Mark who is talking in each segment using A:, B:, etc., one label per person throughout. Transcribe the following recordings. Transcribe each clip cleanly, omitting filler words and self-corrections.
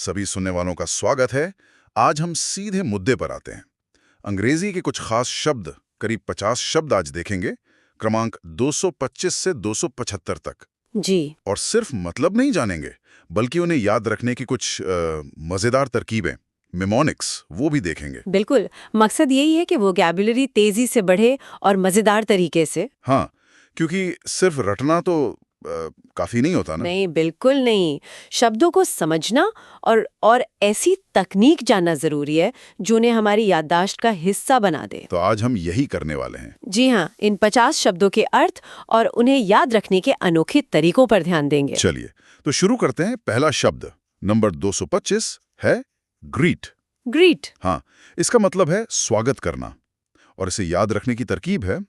A: सभी सुनने वालों का स्वागत है। आज हम सीधे मुद्दे पर आते हैं। अंग्रेजी के कुछ खास शब्द, करीब 50 शब्द आज देखेंगे, क्रमांक 225 से 275 तक।
B: जी।
A: और सिर्फ मतलब नहीं जानेंगे, बल्कि उन्हें याद रखने की कुछ मजेदार तरकीबें, मेमोनिक्स, वो भी देखेंगे।
B: बिल्कुल, मकसद यही है कि वोकैबुलरी तेजी से बढ़े और मजेदार तरीके से।
A: हाँ, क्योंकि सिर्फ रटना तो काफी नहीं होता ना।
B: नहीं, बिल्कुल नहीं। शब्दों को समझना और ऐसी तकनीक जानना जरूरी है जो उन्हें हमारी याददाश्त का हिस्सा बना दे।
A: तो आज हम यही करने वाले हैं।
B: जी हाँ, इन 50 शब्दों के अर्थ और उन्हें याद रखने के अनोखे तरीकों पर ध्यान देंगे।
A: चलिए, तो शुरू करते हैं। पहला शब्द, नंबर 225 है ग्रीट।
B: ग्रीट।
A: हाँ, इसका मतलब है स्वागत करना। और इसे याद रखने की तरकीब है,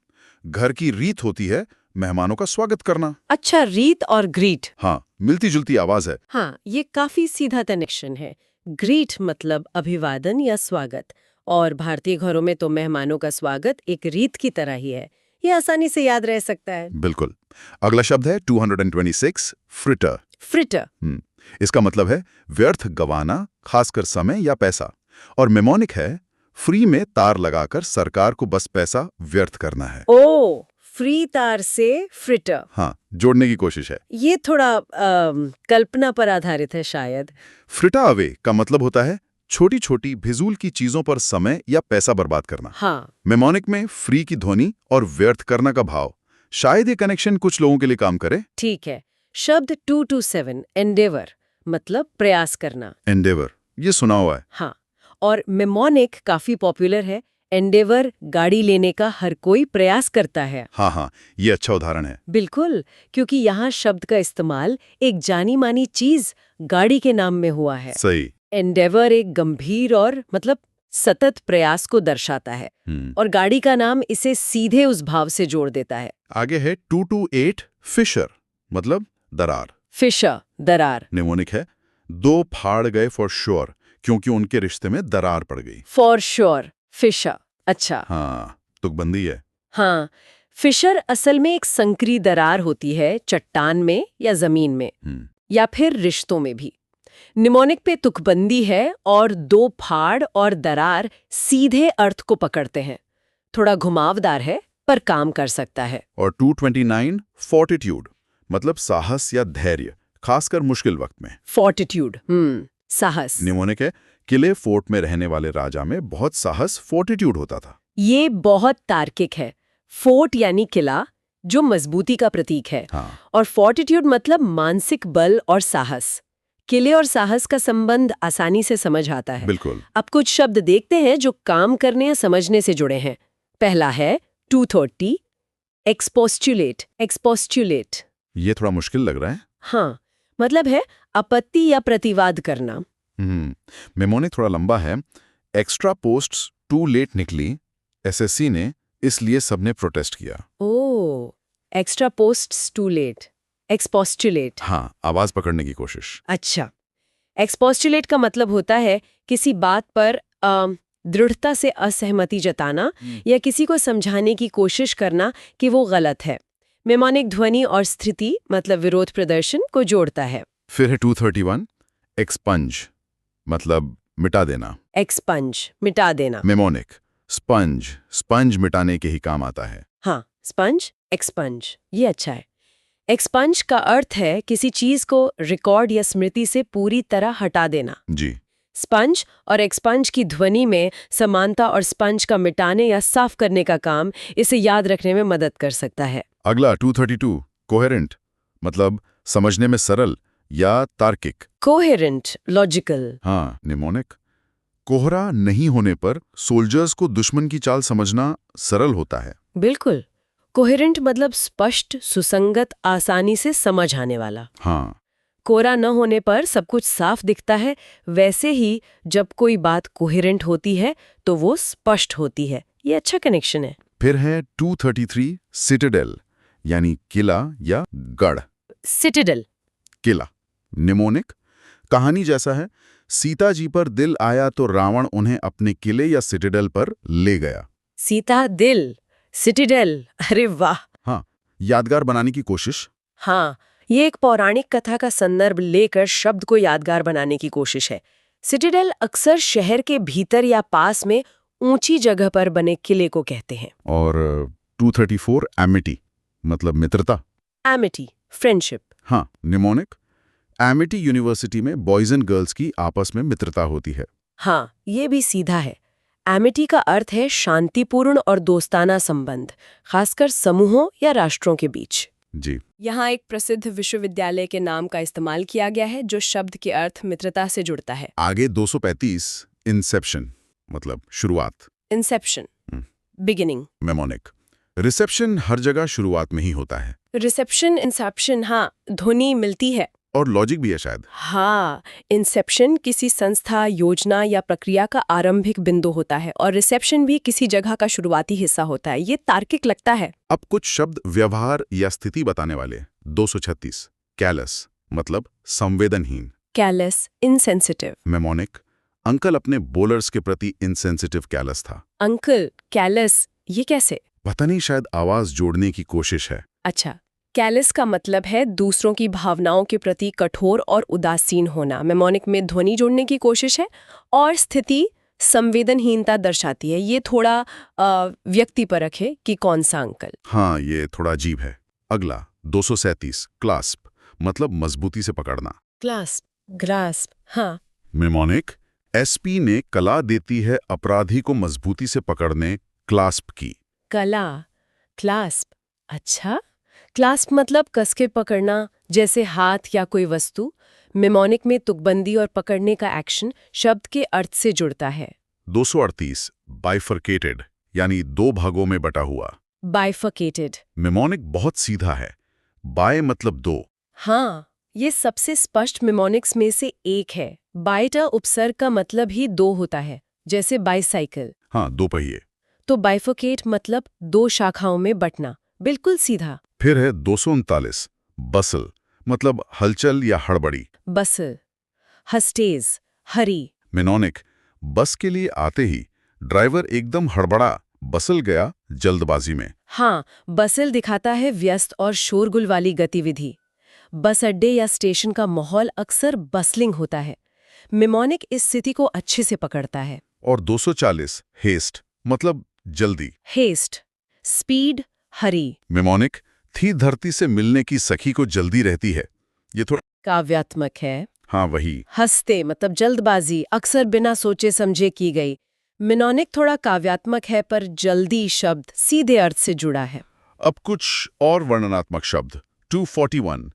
A: घर की रीत होती है मेहमानों का स्वागत करना।
B: अच्छा, रीत और ग्रीट।
A: हाँ, मिलती जुलती आवाज है।
B: हाँ, ये काफी सीधा कनेक्शन है। ग्रीट मतलब अभिवादन या स्वागत, और भारतीय घरों में तो मेहमानों का स्वागत एक रीत की तरह ही है। ये आसानी से याद रह सकता है।
A: बिल्कुल। अगला शब्द है 226, फ्रिटर।
B: फ्रिटर।
A: इसका मतलब है व्यर्थ गंवाना, खासकर समय या पैसा। और मेमोनिक है फ्री में तार लगाकर सरकार को बस पैसा व्यर्थ करना है।
B: ओ, फ्री तार से फ्रिटर।
A: हाँ, जोड़ने की कोशिश है।
B: ये थोड़ा कल्पना पर आधारित है शायद।
A: फ्रिटा अवे का मतलब होता है छोटी छोटी फिजूल की चीजों पर समय या पैसा बर्बाद करना।
B: हाँ।
A: मेमोनिक में फ्री की ध्वनि और व्यर्थ करना का भाव। शायद ये कनेक्शन कुछ लोगों के लिए काम करे।
B: ठीक है। शब्द 227 एंडेवर मतलब प्रयास करना।
A: एंडेवर, ये सुना हुआ है।
B: हाँ, और मेमोनिक काफी पॉपुलर है। एंडेवर गाड़ी लेने का हर कोई प्रयास करता है।
A: हाँ, ये अच्छा उदाहरण है।
B: बिल्कुल, क्योंकि यहाँ शब्द का इस्तेमाल एक जानी मानी चीज गाड़ी के नाम में हुआ है।
A: सही।
B: एंडेवर एक गंभीर और मतलब सतत प्रयास को दर्शाता है, और गाड़ी का नाम इसे सीधे उस भाव से जोड़ देता है।
A: आगे है 228, फिशर, मतलब दरार।
B: फिशर, दरार।
A: निमोनिक है दो फाड़ गए फॉर श्योर, क्योंकि उनके रिश्ते में दरार पड़ गई।
B: For sure, fissure. अच्छा।
A: हाँ, तुकबंदी है।
B: हाँ, फिशर असल में एक संकरी दरार होती है, चट्टान में या जमीन में, या फिर रिश्तों में भी। निमोनिक पे तुकबंदी है, और दो फाड़ और दरार सीधे अर्थ को पकड़ते हैं। थोड़ा घुमावदार है पर काम कर सकता है।
A: और 229, फोर्टिट्यूड, मतलब साहस या धैर्य, खासकर मुश्किल वक्त में।
B: फोर्टिट्यूड, साहस।
A: निमोनिक है किले फोर्ट में रहने वाले राजा में बहुत साहस, फोर्टिट्यूड होता था।
B: ये बहुत तार्किक है। फोर्ट यानी किला, जो मजबूती का प्रतीक है।
A: हाँ।
B: और फोर्टिट्यूड मतलब मानसिक बल और साहस। किले और साहस का संबंध आसानी से समझ आता है।
A: बिल्कुल।
B: अब कुछ शब्द देखते हैं जो काम करने या समझने से जुड़े हैं। पहला है 230, एक्सपोस्टुलेट। एक्सपोस्टुलेट,
A: ये थोड़ा मुश्किल लग रहा है।
B: हाँ, मतलब है आपत्ति या प्रतिवाद करना।
A: मेमोनिक थोड़ा लंबा है। एक्स्ट्रा पोस्ट्स टू लेट निकली एसएससी ने, इसलिए सबने प्रोटेस्ट किया।
B: ओह, एक्स्ट्रा पोस्ट्स टू लेट। एक्सपोस्टुलेट।
A: हाँ, आवाज पकड़ने की कोशिश।
B: अच्छा, एक्सपोस्टुलेट का मतलब होता है किसी बात पर दृढ़ता से असहमति जताना या किसी को समझाने की कोशिश करना कि वो गलत है। मेमोनिक ध्वनि और स्थिति मतलब विरोध प्रदर्शन को जोड़ता है।
A: फिर है 231, एक्सपंज, मतलब मिटा देना।
B: एक्सपंज, मिटा देना।
A: मेमोनिक स्पंज, स्पंज मिटाने के ही काम आता है।
B: हाँ, स्पंज, एक्सपंज, ये अच्छा है। एक्सपंज का अर्थ है किसी चीज को रिकॉर्ड या स्मृति से पूरी तरह हटा देना।
A: जी।
B: स्पंज और एक्सपंज की ध्वनि में समानता और स्पंज का मिटाने या साफ करने का काम इसे याद रखने में मदद कर सकता है।
A: अगला 232, कोहेरेंट, मतलब समझने में सरल या तार्किक।
B: Coherent, logical.
A: हाँ, निमोनिक कोहरा नहीं होने पर सोल्जर्स को दुश्मन की चाल समझना सरल होता है।
B: बिल्कुल। कोहेरेंट मतलब स्पष्ट, सुसंगत, आसानी से समझ आने वाला।
A: हाँ।
B: कोहरा न होने पर सब कुछ साफ दिखता है, वैसे ही जब कोई बात कोहेरेंट होती है तो वो स्पष्ट होती है। ये अच्छा कनेक्शन है।
A: फिर है 233, सिटाडेल, यानी किला या गढ़।
B: सिटाडेल।
A: किला। निमोनिक कहानी जैसा है। सीता जी पर दिल आया तो रावण उन्हें अपने किले या सिटाडेल पर ले गया।
B: सीता दिल, सिटाडेल, अरे वाह।
A: हाँ, यादगार बनाने की कोशिश।
B: हाँ, ये एक पौराणिक कथा का संदर्भ लेकर शब्द को यादगार बनाने की कोशिश है। सिटाडेल अक्सर शहर के भीतर या पास में ऊंची जगह पर बने किले को कहते हैं।
A: और 234 एमिटी मतलब मित्रता।
B: Amity friendship.
A: हाँ, निमोनिक एमिटी यूनिवर्सिटी में बॉयज एंड गर्ल्स की आपस में मित्रता होती है।
B: हाँ, ये भी सीधा है। एमिटी का अर्थ है शांतिपूर्ण और दोस्ताना संबंध, खासकर समूहों या राष्ट्रों के बीच।
A: जी।
B: यहाँ एक प्रसिद्ध विश्वविद्यालय के नाम का इस्तेमाल किया गया है जो शब्द के अर्थ मित्रता से जुड़ता है।
A: आगे 235 इंसेप्शन मतलब शुरुआत।
B: Inception beginning.
A: मेमोनिक रिसेप्शन हर जगह शुरुआत में ही होता है।
B: रिसेप्शन इंसेप्शन, हाँ, ध्वनि मिलती है।
A: और लॉजिक भी है शायद।
B: हाँ, इंसेप्शन किसी संस्था, योजना या प्रक्रिया का आरंभिक बिंदु होता है और रिसेप्शन भी किसी जगह का शुरुआती हिस्सा होता है। ये तार्किक लगता है।
A: अब कुछ शब्द व्यवहार या स्थिति बताने वाले। 236 कैलस मतलब संवेदनहीन।
B: Callous insensitive.
A: मेमोनिक अंकल अपने बोलर्स के प्रति इनसेंसिटिव कैलस था।
B: अंकल कैलस, ये कैसे?
A: पता नहीं, शायद आवाज जोड़ने की कोशिश है।
B: अच्छा, कैलस का मतलब है दूसरों की भावनाओं के प्रति कठोर और उदासीन होना। मेमोनिक में ध्वनि जोड़ने की कोशिश है और स्थिति संवेदनहीनता दर्शाती है। ये थोड़ा व्यक्तिपरक है कि कौन सा अंकल।
A: हाँ, ये थोड़ा अजीब है। अगला 237 क्लास्प मतलब मजबूती से पकड़ना।
B: क्लास्प, ग्रास्प, हाँ।
A: मेमोनिक एसपी ने कला देती है अपराधी को मजबूती से पकड़ने क्लास्प की।
B: कला, क्लास्प, अच्छा। क्लास्प मतलब कसके पकड़ना, जैसे हाथ या कोई वस्तु। मेमोनिक में तुकबंदी और पकड़ने का एक्शन शब्द के अर्थ से जुड़ता है।
A: 238 बाइफर्केटेड यानी दो भागों में बटा हुआ।
B: बाइफर्केटेड।
A: मेमोनिक बहुत सीधा है। बाय मतलब दो।
B: हाँ, ये सबसे स्पष्ट मेमोनिक्स में से एक है। बाइटा उपसर्ग का मतलब ही दो होता है, जैसे बाइसाइकिल।
A: हाँ, दो पहिए।
B: तो बाइफर्केट मतलब दो शाखाओं में बंटना, बिल्कुल सीधा।
A: फिर है 239 बसल मतलब हलचल या हड़बड़ी।
B: बसल, हस्टेज, हरी।
A: मेमोनिक बस के लिए आते ही ड्राइवर एकदम हड़बड़ा, बसल गया जल्दबाजी में।
B: हाँ, बसल दिखाता है व्यस्त और शोरगुल वाली गतिविधि। बस अड्डे या स्टेशन का माहौल अक्सर बसलिंग होता है। मेमोनिक इस स्थिति को अच्छे से पकड़ता है।
A: और 240 हेस्ट मतलब जल्दी।
B: हेस्ट, स्पीड, हरी।
A: मेमोनिक थी धरती से मिलने की सखी को जल्दी रहती है। ये थोड़ा
B: काव्यात्मक है।
A: हाँ, वही।
B: हंसते मतलब जल्दबाजी, अक्सर बिना सोचे समझे की गई। मेमोनिक थोड़ा काव्यात्मक है पर जल्दी शब्द सीधे अर्थ से जुड़ा है।
A: अब कुछ और वर्णनात्मक शब्द। 241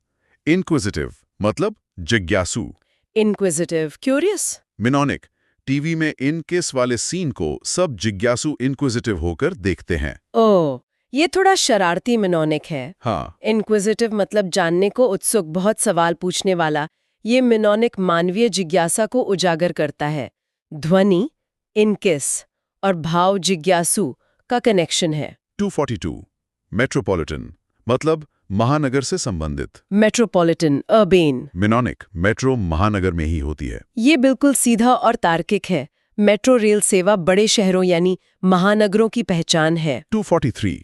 A: इंक्विजिटिव मतलब जिज्ञासु।
B: Inquisitive, curious.
A: मेमोनिक टीवी में इन केस वाले सीन को सब जिज्ञासु इंक्विजिटिव होकर देखते हैं।
B: ओह, ये थोड़ा शरारती मेमोनिक है।
A: हाँ,
B: इनक्विजिटिव मतलब जानने को उत्सुक, बहुत सवाल पूछने वाला। ये मेमोनिक मानवीय जिज्ञासा को उजागर करता है। ध्वनि, इनकिस और भाव जिज्ञासु का कनेक्शन है।
A: 242 मेट्रोपॉलिटन मतलब महानगर से संबंधित।
B: Metropolitan, urbane.
A: मेमोनिक मेट्रो महानगर में ही होती है।
B: ये बिल्कुल सीधा और तार्किक है। मेट्रो रेल सेवा बड़े शहरों यानी महानगरों की पहचान है।
A: 243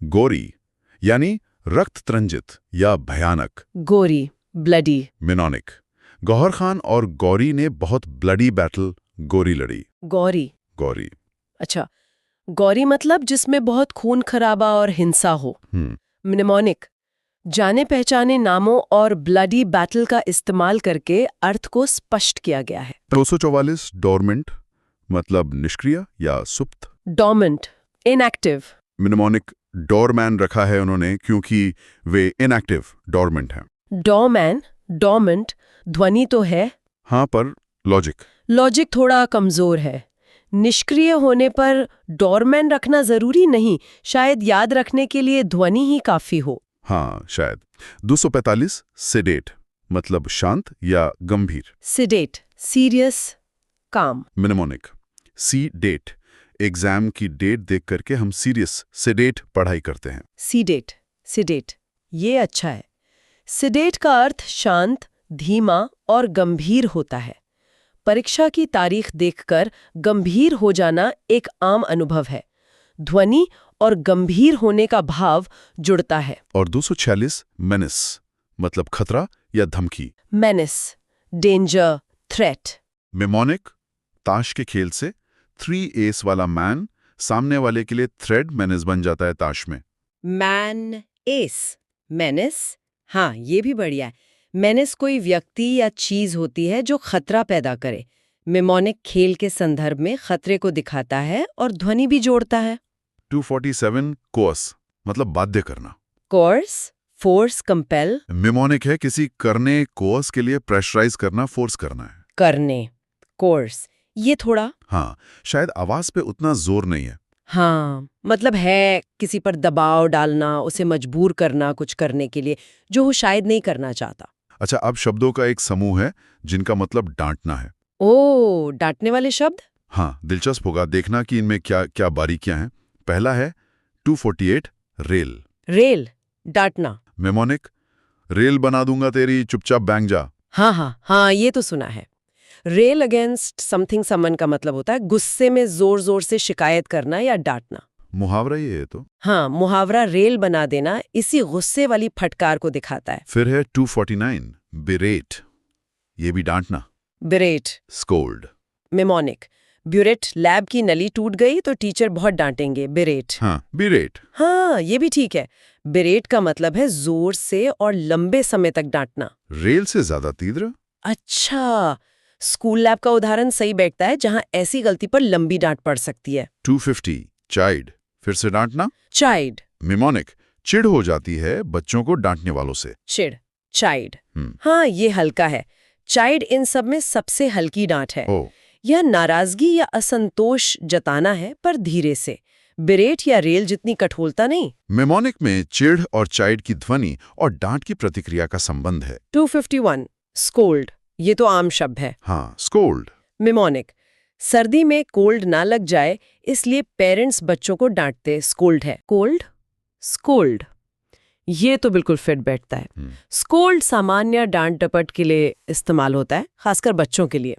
A: गोरी यानी रक्त तरंजित या भयानक।
B: गोरी, ब्लडी।
A: मेमोनिक गौहर खान और गौरी ने बहुत ब्लडी बैटल गोरी लड़ी।
B: गौरी,
A: गौरी।
B: अच्छा। गौरी मतलब जिसमें बहुत खून खराबा और हिंसा हो। मेमोनिक जाने पहचाने नामों और ब्लडी बैटल का इस्तेमाल करके अर्थ को स्पष्ट किया गया है।
A: 244 डोरमेंट मतलब निष्क्रिय या सुप्त।
B: डोमेंट, इनएक्टिव।
A: मेमोनिक डोरमैन रखा है उन्होंने क्योंकि वे इनएक्टिव डोरमेंट हैं।
B: डोरमैन, डोमेंट, ध्वनि तो है।
A: हाँ, पर
B: लॉजिक थोड़ा कमजोर है। निष्क्रिय होने पर डोरमैन रखना जरूरी नहीं, शायद याद रखने के लिए ध्वनि ही काफी हो।
A: हाँ, शायद। 245 सेडेट मतलब शांत या गंभीर।
B: सिडेट, सीरियस, काम।
A: मेमोनिक सी डेट एग्जाम की डेट देख करके हम सीरियस सेडेट पढ़ाई करते हैं।
B: सीडेट, सिडेट, ये अच्छा है। सिडेट का अर्थ शांत, धीमा और गंभीर होता है। परीक्षा की तारीख देखकर गंभीर हो जाना एक आम अनुभव है। ध्वनि और गंभीर होने का भाव जुड़ता है।
A: और 246 मेनिस मतलब खतरा या धमकी।
B: menace, danger, threat.
A: मेमोनिक, ताश के खेल से 3 एस वाला मैन सामने वाले के लिए थ्रेड मेनेस बन जाता है ताश में।
B: Man, ace, menace. हाँ, ये भी बढ़िया है। menace कोई व्यक्ति या चीज होती है जो खतरा पैदा करे। मेमोनिक खेल के संदर्भ में खतरे को दिखाता है और ध्वनि भी जोड़ता है।
A: 247 कोर्स मतलब बाध्य करना।
B: कोर्स, फोर्स, कंपेल,
A: मेमोनिक है किसी करने कोर्स के लिए प्रेशराइज करना, फोर्स करना है।
B: करने, कोर्स, ये थोड़ा
A: हाँ, शायद आवाज पे उतना जोर नहीं है।
B: हाँ, मतलब है किसी पर दबाव डालना, उसे मजबूर करना कुछ करने के लिए जो वो शायद नहीं करना चाहता।
A: अच्छा, अब शब्दों का एक समूह है जिनका मतलब डांटना है।
B: ओ, डांटने वाले शब्द?
A: हाँ, दिलचस्प होगा देखना कि इनमें क्या क्या बारीकियां हैं। पहला है 248 रेल।
B: रेल, डांटना।
A: मेमोनिक, रेल बना दूंगा तेरी, चुपचाप बैंग जा।
B: हाँ, ये तो सुना है। रेल अगेंस्ट समथिंग समन का मतलब होता है गुस्से में जोर जोर से शिकायत करना या डांटना।
A: मुहावरा ही है तो।
B: हाँ, मुहावरा रेल बना देना इसी गुस्से वाली फटकार को दिखाता है।
A: फिर है 249 बिरेट, ये भी डांटना।
B: बिरेट,
A: स्कोल्ड।
B: मेमोनिक, ब्यूरेट, लैब की नली टूट गई तो टीचर बहुत डांटेंगे। बिरेट।
A: हाँ, बिरेट।
B: हाँ, ये भी ठीक है। बिरेट का मतलब है जोर से और लंबे समय तक डांटना।
A: रेल से ज्यादा तीव्र।
B: अच्छा, स्कूल लैब का उदाहरण सही बैठता है जहां ऐसी गलती पर लंबी डांट पड़ सकती है।
A: 250 चाइड, फिर से डांटना।
B: चाइड,
A: मेमोनिक, चिढ़ हो जाती है बच्चों को डांटने वालों से।
B: चिढ़, चाइड। हाँ, ये हल्का है। चाइड इन सब में सबसे हल्की डांट है।
A: ओ,
B: यह नाराजगी या असंतोष जताना है पर धीरे से। बिरेट या रेल जितनी कठोरता नहीं।
A: मेमोनिक में चिढ़ और चाइड की ध्वनि और डांट की प्रतिक्रिया का संबंध है।
B: 251 स्कोल्ड, ये तो आम शब्द है।
A: हाँ, स्कोल्ड।
B: मेमोनिक, सर्दी में कोल्ड ना लग जाए इसलिए पेरेंट्स बच्चों को डांटते। स्कोल्ड है। कोल्ड, स्कोल्ड, ये तो बिल्कुल फिट बैठता है। स्कोल्ड सामान्य डांट डपट के लिए इस्तेमाल होता है, खासकर बच्चों के लिए।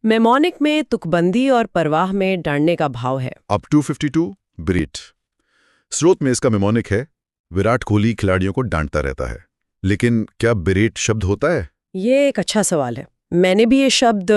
B: मेमोनिक में तुकबंदी और परवाह में डांटने का भाव है।
A: अब 252 बिरेट, स्रोत में इसका मेमोनिक है विराट कोहली खिलाड़ियों को डांटता रहता है। लेकिन क्या बिरेट शब्द होता है?
B: ये एक अच्छा सवाल है। मैंने भी ये शब्द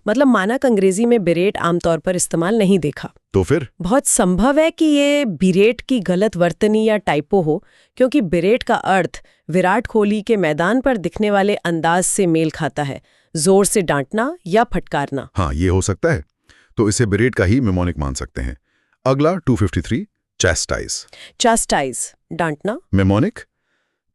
B: मतलब मानक अंग्रेजी में बिरेट आमतौर पर इस्तेमाल नहीं देखा।
A: तो फिर
B: बहुत संभव है कि ये बिरेट की गलत वर्तनी या टाइपो हो, क्योंकि बिरेट का अर्थ विराट कोहली के मैदान पर दिखने वाले अंदाज से मेल खाता है, जोर से डांटना या फटकारना।
A: हाँ, ये हो सकता है। तो इसे बिरेट का ही मेमोनिक मान सकते हैं। अगला 253 चैस्टाइज।
B: चास्टाइज, डांटना।
A: मेमोनिक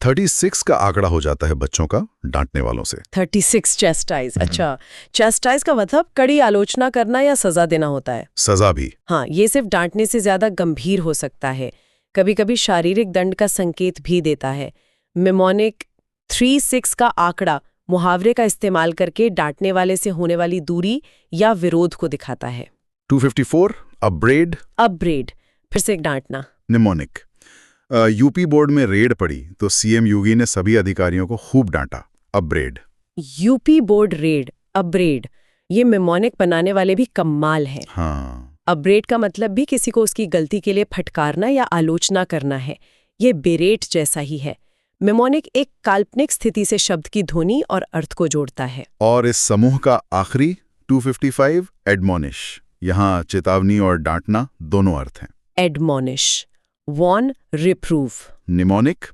A: 36 का आंकड़ा हो जाता है बच्चों का डांटने वालों से।
B: 36 चैस्टाइज। अच्छा, चैस्टाइज का मतलब कड़ी आलोचना करना या सजा देना होता है।
A: सजा भी।
B: हाँ, ये सिर्फ डांटने से ज्यादा गंभीर हो सकता है, कभी कभी शारीरिक दंड का संकेत भी देता है। मेमोनिक 36 का आंकड़ा मुहावरे का इस्तेमाल करके डांटने वाले से होने वाली दूरी या विरोध को दिखाता है।
A: 254 अपब्रेड।
B: अपब्रेड, फिर से डांटना।
A: निमोनिक, यूपी बोर्ड में रेड पड़ी तो सीएम योगी ने सभी अधिकारियों को खूब डांटा। अपब्रेड।
B: यूपी बोर्ड रेड, अपब्रेड, ये मेमोनिक बनाने वाले भी कमाल हैं।
A: हाँ,
B: अपब्रेड का मतलब भी किसी को उसकी गलती के लिए फटकारना या आलोचना करना है। ये बेरेट जैसा ही है। मेमोनिक एक काल्पनिक स्थिति से शब्द की ध्वनि और अर्थ को जोड़ता है।
A: और इस समूह का आखिरी 255 एडमोनिश, यहाँ चेतावनी और डांटना दोनों अर्थ हैं।
B: Admonish, Warne, रिप्रूव।
A: निमोनिक,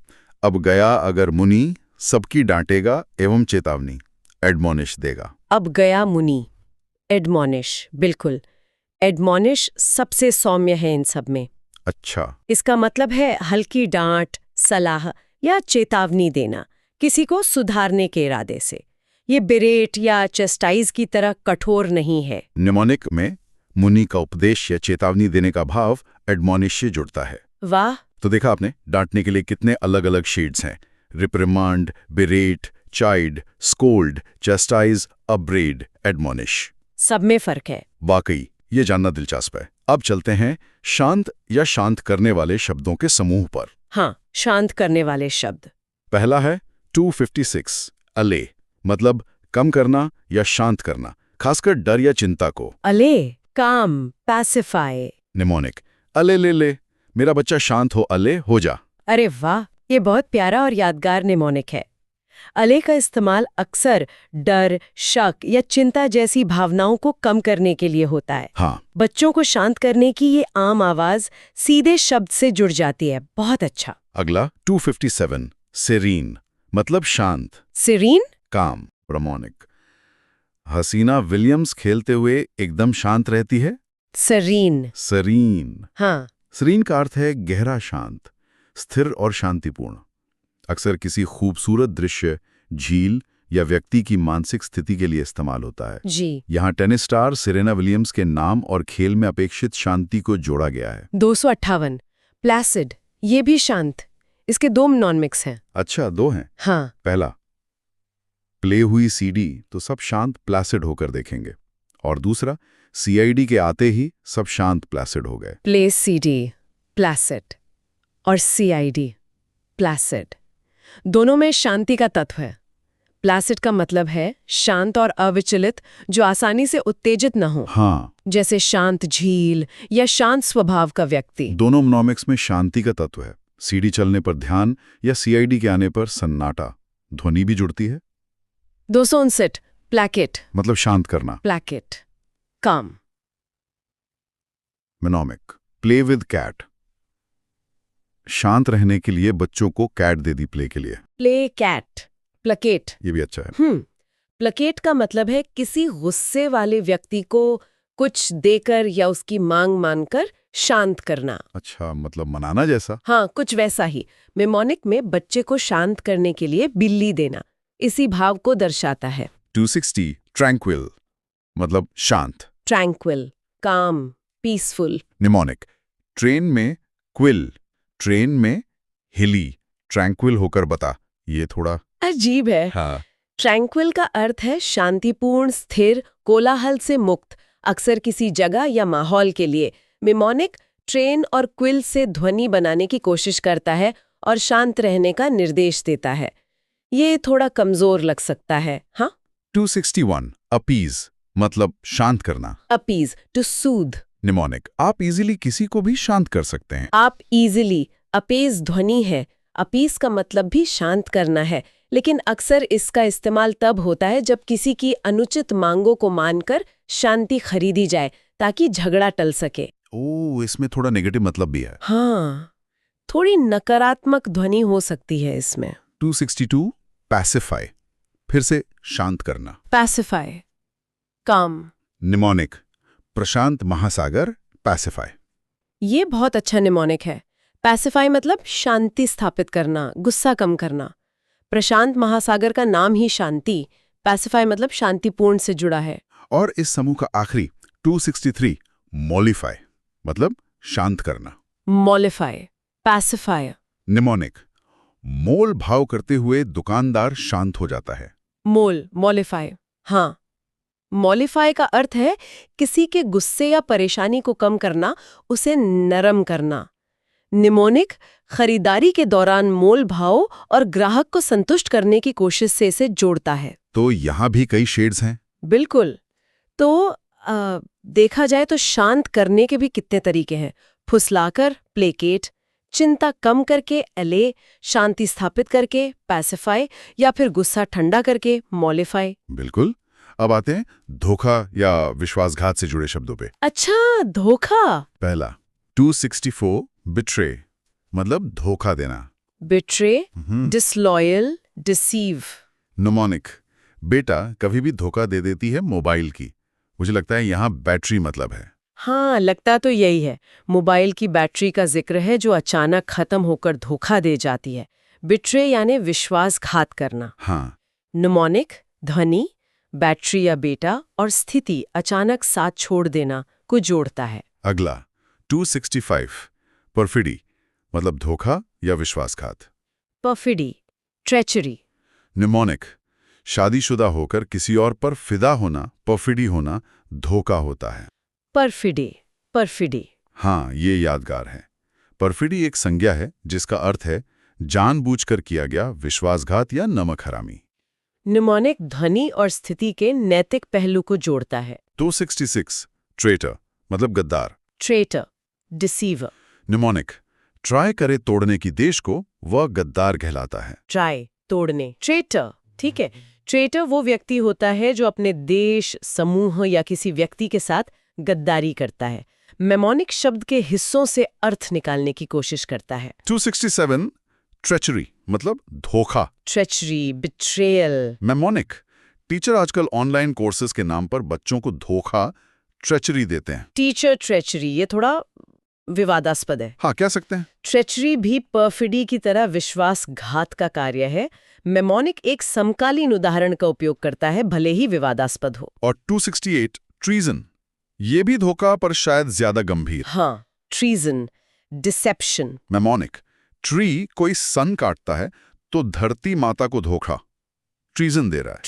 A: अब गया अगर मुनि, सबकी डांटेगा एवं चेतावनी एडमोनिश देगा।
B: अब गया मुनि, एडमोनिश, बिल्कुल। एडमोनिश सबसे सौम्य है इन सब में।
A: अच्छा,
B: इसका मतलब है हल्की डांट, सलाह या चेतावनी देना, किसी को सुधारने के इरादे से। ये बिरेट या चेस्टाइज की तरह कठोर नहीं है।
A: निमोनिक में मुनि का उपदेश या चेतावनी देने का भाव एडमोनिश से जुड़ता है।
B: वाह,
A: तो देखा आपने डांटने के लिए कितने अलग अलग शेड्स हैं। रिप्रिमांड, बिरेट, चाइड, स्कोल्ड, चेस्टाइज, अपब्रेड, एडमोनिश।
B: सब में फर्क है।
A: वाकई ये जानना दिलचस्प है। अब चलते हैं शांत या शांत करने वाले शब्दों के समूह पर।
B: हाँ, शांत करने वाले शब्द।
A: पहला है 256 अले, मतलब कम करना या शांत करना, खासकर डर या चिंता को।
B: अले, काम, पैसिफाई।
A: निमोनिक, अले ले ले, मेरा बच्चा शांत हो, अले हो जा।
B: अरे वाह, ये बहुत प्यारा और यादगार निमोनिक है। अले का इस्तेमाल अक्सर डर, शक या चिंता जैसी भावनाओं को कम करने के लिए होता है।
A: हाँ,
B: बच्चों को शांत करने की ये आम आवाज सीधे शब्द से जुड़ जाती है। बहुत अच्छा।
A: अगला 257 सेरीन मतलब शांत,
B: सिरीन?
A: काम, प्रमोनिक। हसीना विलियम्स खेलते हुए एकदम शांत रहती है।
B: सरीन।
A: सरीन।
B: हाँ।
A: सरीन का अर्थ है गहरा शांत, स्थिर और शांतिपूर्ण। अक्सर किसी खूबसूरत दृश्य, झील या व्यक्ति की मानसिक स्थिति के लिए इस्तेमाल होता है।
B: जी।
A: यहाँ टेनिस स्टार सेरेना विलियम्स के नाम और खेल में अपेक्षित शांति को जोड़ा गया है।
B: 258 प्लासिड, ये भी शांत। इसके 2 नॉन-मिक्स हैं।
A: अच्छा, 2 हैं।
B: हाँ।
A: पहला, प्ले हुई सीडी तो सब शांत प्लासिड होकर देखेंगे, और दूसरा, सीआईडी के आते ही सब शांत प्लासिड हो गए।
B: प्ले सीडी प्लासिड और सीआईडी प्लासिड, दोनों में शांति का तत्व है। प्लासिड का मतलब है शांत और अविचलित, जो आसानी से उत्तेजित न हो।
A: हाँ,
B: जैसे शांत झील या शांत स्वभाव का व्यक्ति।
A: दोनों मोनोमिक्स में शांति का तत्व है। सीडी चलने पर ध्यान या सीआईडी के आने पर सन्नाटा, ध्वनि भी जुड़ती है।
B: 259 प्लैकेट
A: मतलब शांत करना।
B: प्लैकेट काम।
A: मोनोमिक प्ले विद कैट, शांत रहने के लिए बच्चों को कैट दे दी प्ले के लिए।
B: Play cat placate.
A: ये भी अच्छा है।
B: प्लकेट का मतलब है किसी गुस्से वाले व्यक्ति को कुछ देकर या उसकी मांग मानकर शांत करना।
A: अच्छा, मतलब मनाना जैसा।
B: हाँ, कुछ वैसा ही। मेमोनिक में बच्चे को शांत करने के लिए बिल्ली देना इसी भाव को दर्शाता है।
A: 260 ट्रैंक्विल मतलब शांत।
B: ट्रैंक्विल, काम, पीसफुल।
A: निमोनिक ट्रेन में क्विल, ट्रेन में हिली, ट्रैंक्विल होकर बता। ये थोड़ा
B: अजीब है।
A: हाँ।
B: ट्रैंक्विल का अर्थ है शांतिपूर्ण, स्थिर, कोलाहल से मुक्त, अक्सर किसी जगह या माहौल के लिए। मेमोनिक ट्रेन और क्विल से ध्वनि बनाने की कोशिश करता है और शांत रहने का निर्देश देता है। ये थोड़ा कमजोर लग सकता है। हाँ।
A: 261 अपीज मतलब शांत करना।
B: Appease to soothe.
A: निमोनिक आप इजीली किसी को भी शांत कर सकते हैं।
B: आप इजीली, अपेज ध्वनि है। अपीज का मतलब भी शांत करना है, लेकिन अक्सर इसका इस्तेमाल तब होता है जब किसी की अनुचित मांगों को मानकर शांति खरीदी जाए ताकि झगड़ा टल सके।
A: ओह, इसमें थोड़ा नेगेटिव मतलब भी है।
B: हाँ, थोड़ी नकारात्मक ध्वनि हो सकती है इसमें।
A: 262 पैसिफाई फिर से शांत करना।
B: पैसिफाई काम।
A: निमोनिक प्रशांत महासागर पैसिफाई।
B: ये बहुत अच्छा निमोनिक है। पैसिफाई मतलब शांति स्थापित करना, गुस्सा कम करना। प्रशांत महासागर का नाम ही शांति, पैसिफाई मतलब शांतिपूर्ण से जुड़ा है।
A: और इस समूह का आखिरी 263 मॉलिफाई मतलब शांत करना।
B: मॉलिफाई, पैसिफाई।
A: निमोनिक मोल भाव करते हुए दुकानदार शांत हो जाता है।
B: मोल, मॉलिफाई। हाँ, मॉलिफाई का अर्थ है किसी के गुस्से या परेशानी को कम करना, उसे नरम करना। निमोनिक खरीदारी के दौरान मोल भाव और ग्राहक को संतुष्ट करने की कोशिश से इसे जोड़ता है।
A: तो यहाँ भी कई शेड्स हैं।
B: बिल्कुल। तो देखा जाए तो शांत करने के भी कितने तरीके हैं। फुसलाकर प्लेकेट, चिंता कम करके एले, शांति स्थापित करके पैसिफाई, या फिर गुस्सा ठंडा करके मॉलिफाई।
A: बिल्कुल। अब आते हैं धोखा या विश्वासघात से जुड़े शब्दों पे।
B: अच्छा, धोखा।
A: पहला 264 बिट्रे मतलब धोखा देना।
B: Betray, disloyal, deceive.
A: निमोनिक बेटा कभी भी धोखा दे देती है मोबाइल की। मुझे लगता है यहाँ बैटरी मतलब है।
B: हाँ, लगता तो यही है। मोबाइल की बैटरी का जिक्र है जो अचानक खत्म होकर धोखा दे जाती है। बिट्रे यानी विश्वासघात करना।
A: हाँ।
B: निमोनिक ध्वनि, बैटरी या बेटा और स्थिति अचानक साथ छोड़ देना को जोड़ता है।
A: अगला 265 परफिडी मतलब धोखा या विश्वासघात।
B: परफिडी, ट्रेचरी।
A: निमोनिक शादीशुदा होकर किसी और पर फिदा होना, परफिडी होना धोखा होता है।
B: परफिडी, परफिडी।
A: हाँ, ये यादगार है। परफिडी एक संज्ञा है जिसका अर्थ है जानबूझकर किया गया विश्वासघात या नमक हरामी।
B: निमोनिक ध्वनि और स्थिति के नैतिक पहलू को जोड़ता है।
A: 266 ट्रेटर मतलब गद्दार।
B: Traitor, deceiver.
A: निमोनिक ट्राई करे तोड़ने की देश को, वह गद्दार कहलाता है।
B: ट्राई, तोड़ने। ट्रेटर ठीक है। ट्रेटर वो व्यक्ति होता है जो अपने देश, समूह या किसी व्यक्ति के साथ गद्दारी करता है। मेमोनिक शब्द के हिस्सों से अर्थ निकालने की कोशिश करता है।
A: 267 ट्रेचरी मतलब धोखा।
B: Treachery, betrayal.
A: मेमोनिक टीचर आजकल ऑनलाइन कोर्सेज के नाम पर बच्चों को धोखा ट्रेचरी देते हैं।
B: टीचर ट्रेचरी, ये थोड़ा विवादास्पद है।
A: हाँ, कह सकते हैं।
B: ट्रेचरी भी परफिडी की तरह विश्वासघात का कार्य है। मेमोनिक एक समकालीन उदाहरण का उपयोग करता है, भले ही विवादास्पद हो।
A: और 268 ट्रीजन, ये भी धोखा पर शायद ज्यादा गंभीर।
B: हाँ, ट्रीजन, डिसेप्शन।
A: मेमोनिक ट्री कोई सन काटता है तो धरती माता को धोखा ट्रीजन दे रहा है।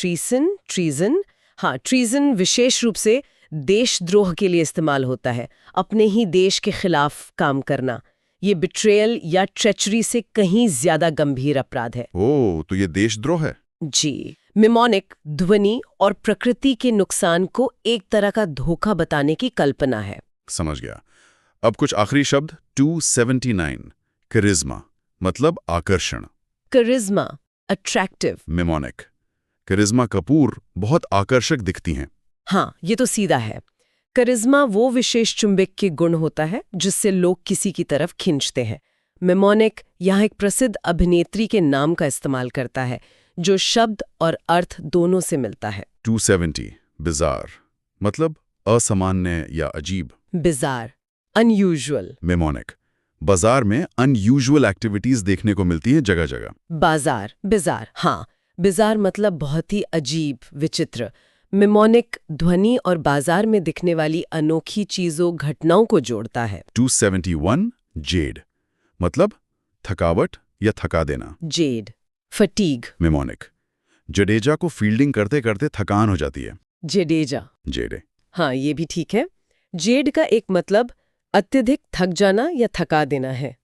B: ट्रीजन। हाँ, ट्रीजन विशेष रूप से देशद्रोह के लिए इस्तेमाल होता है, अपने ही देश के खिलाफ काम करना। ये बिट्रेयल या ट्रेचरी से कहीं ज्यादा गंभीर अपराध है।
A: ओह, तो ये देशद्रोह है।
B: जी। मेमोनिक ध्वनि और प्रकृति के नुकसान को एक तरह का धोखा बताने की कल्पना है।
A: समझ गया। अब कुछ आखिरी शब्द 279 करिश्मा मतलब आकर्षण।
B: करिश्मा, अट्रैक्टिव।
A: मेमोनिक करिश्मा कपूर बहुत आकर्षक दिखती हैं।
B: हाँ, ये तो सीधा है। करिश्मा वो विशेष चुंबक के गुण होता है जिससे लोग किसी की तरफ खींचते हैं। मेमोनिक यहाँ एक प्रसिद्ध अभिनेत्री के नाम का इस्तेमाल करता है, जो शब्द और अर्थ दोनों से मिलता है।
A: 270 बिजार मतलब असामान्य या अजीब।
B: Bizarre, unusual.
A: मेमोनिक बाजार में अनयूजुअल एक्टिविटीज देखने को मिलती है जगह जगह।
B: बाजार, बिजार। हाँ, बिजार मतलब बहुत ही अजीब, विचित्र। मेमोनिक ध्वनि और बाजार में दिखने वाली अनोखी चीजों, घटनाओं को जोड़ता है।
A: 271 जेड मतलब थकावट या थका देना।
B: Z, fatigue.
A: मेमोनिक जडेजा को फील्डिंग करते करते थकान हो जाती है।
B: जडेजा।
A: जेडे।
B: हाँ, ये भी ठीक है। जेड का एक मतलब अत्यधिक थक जाना या थका देना है।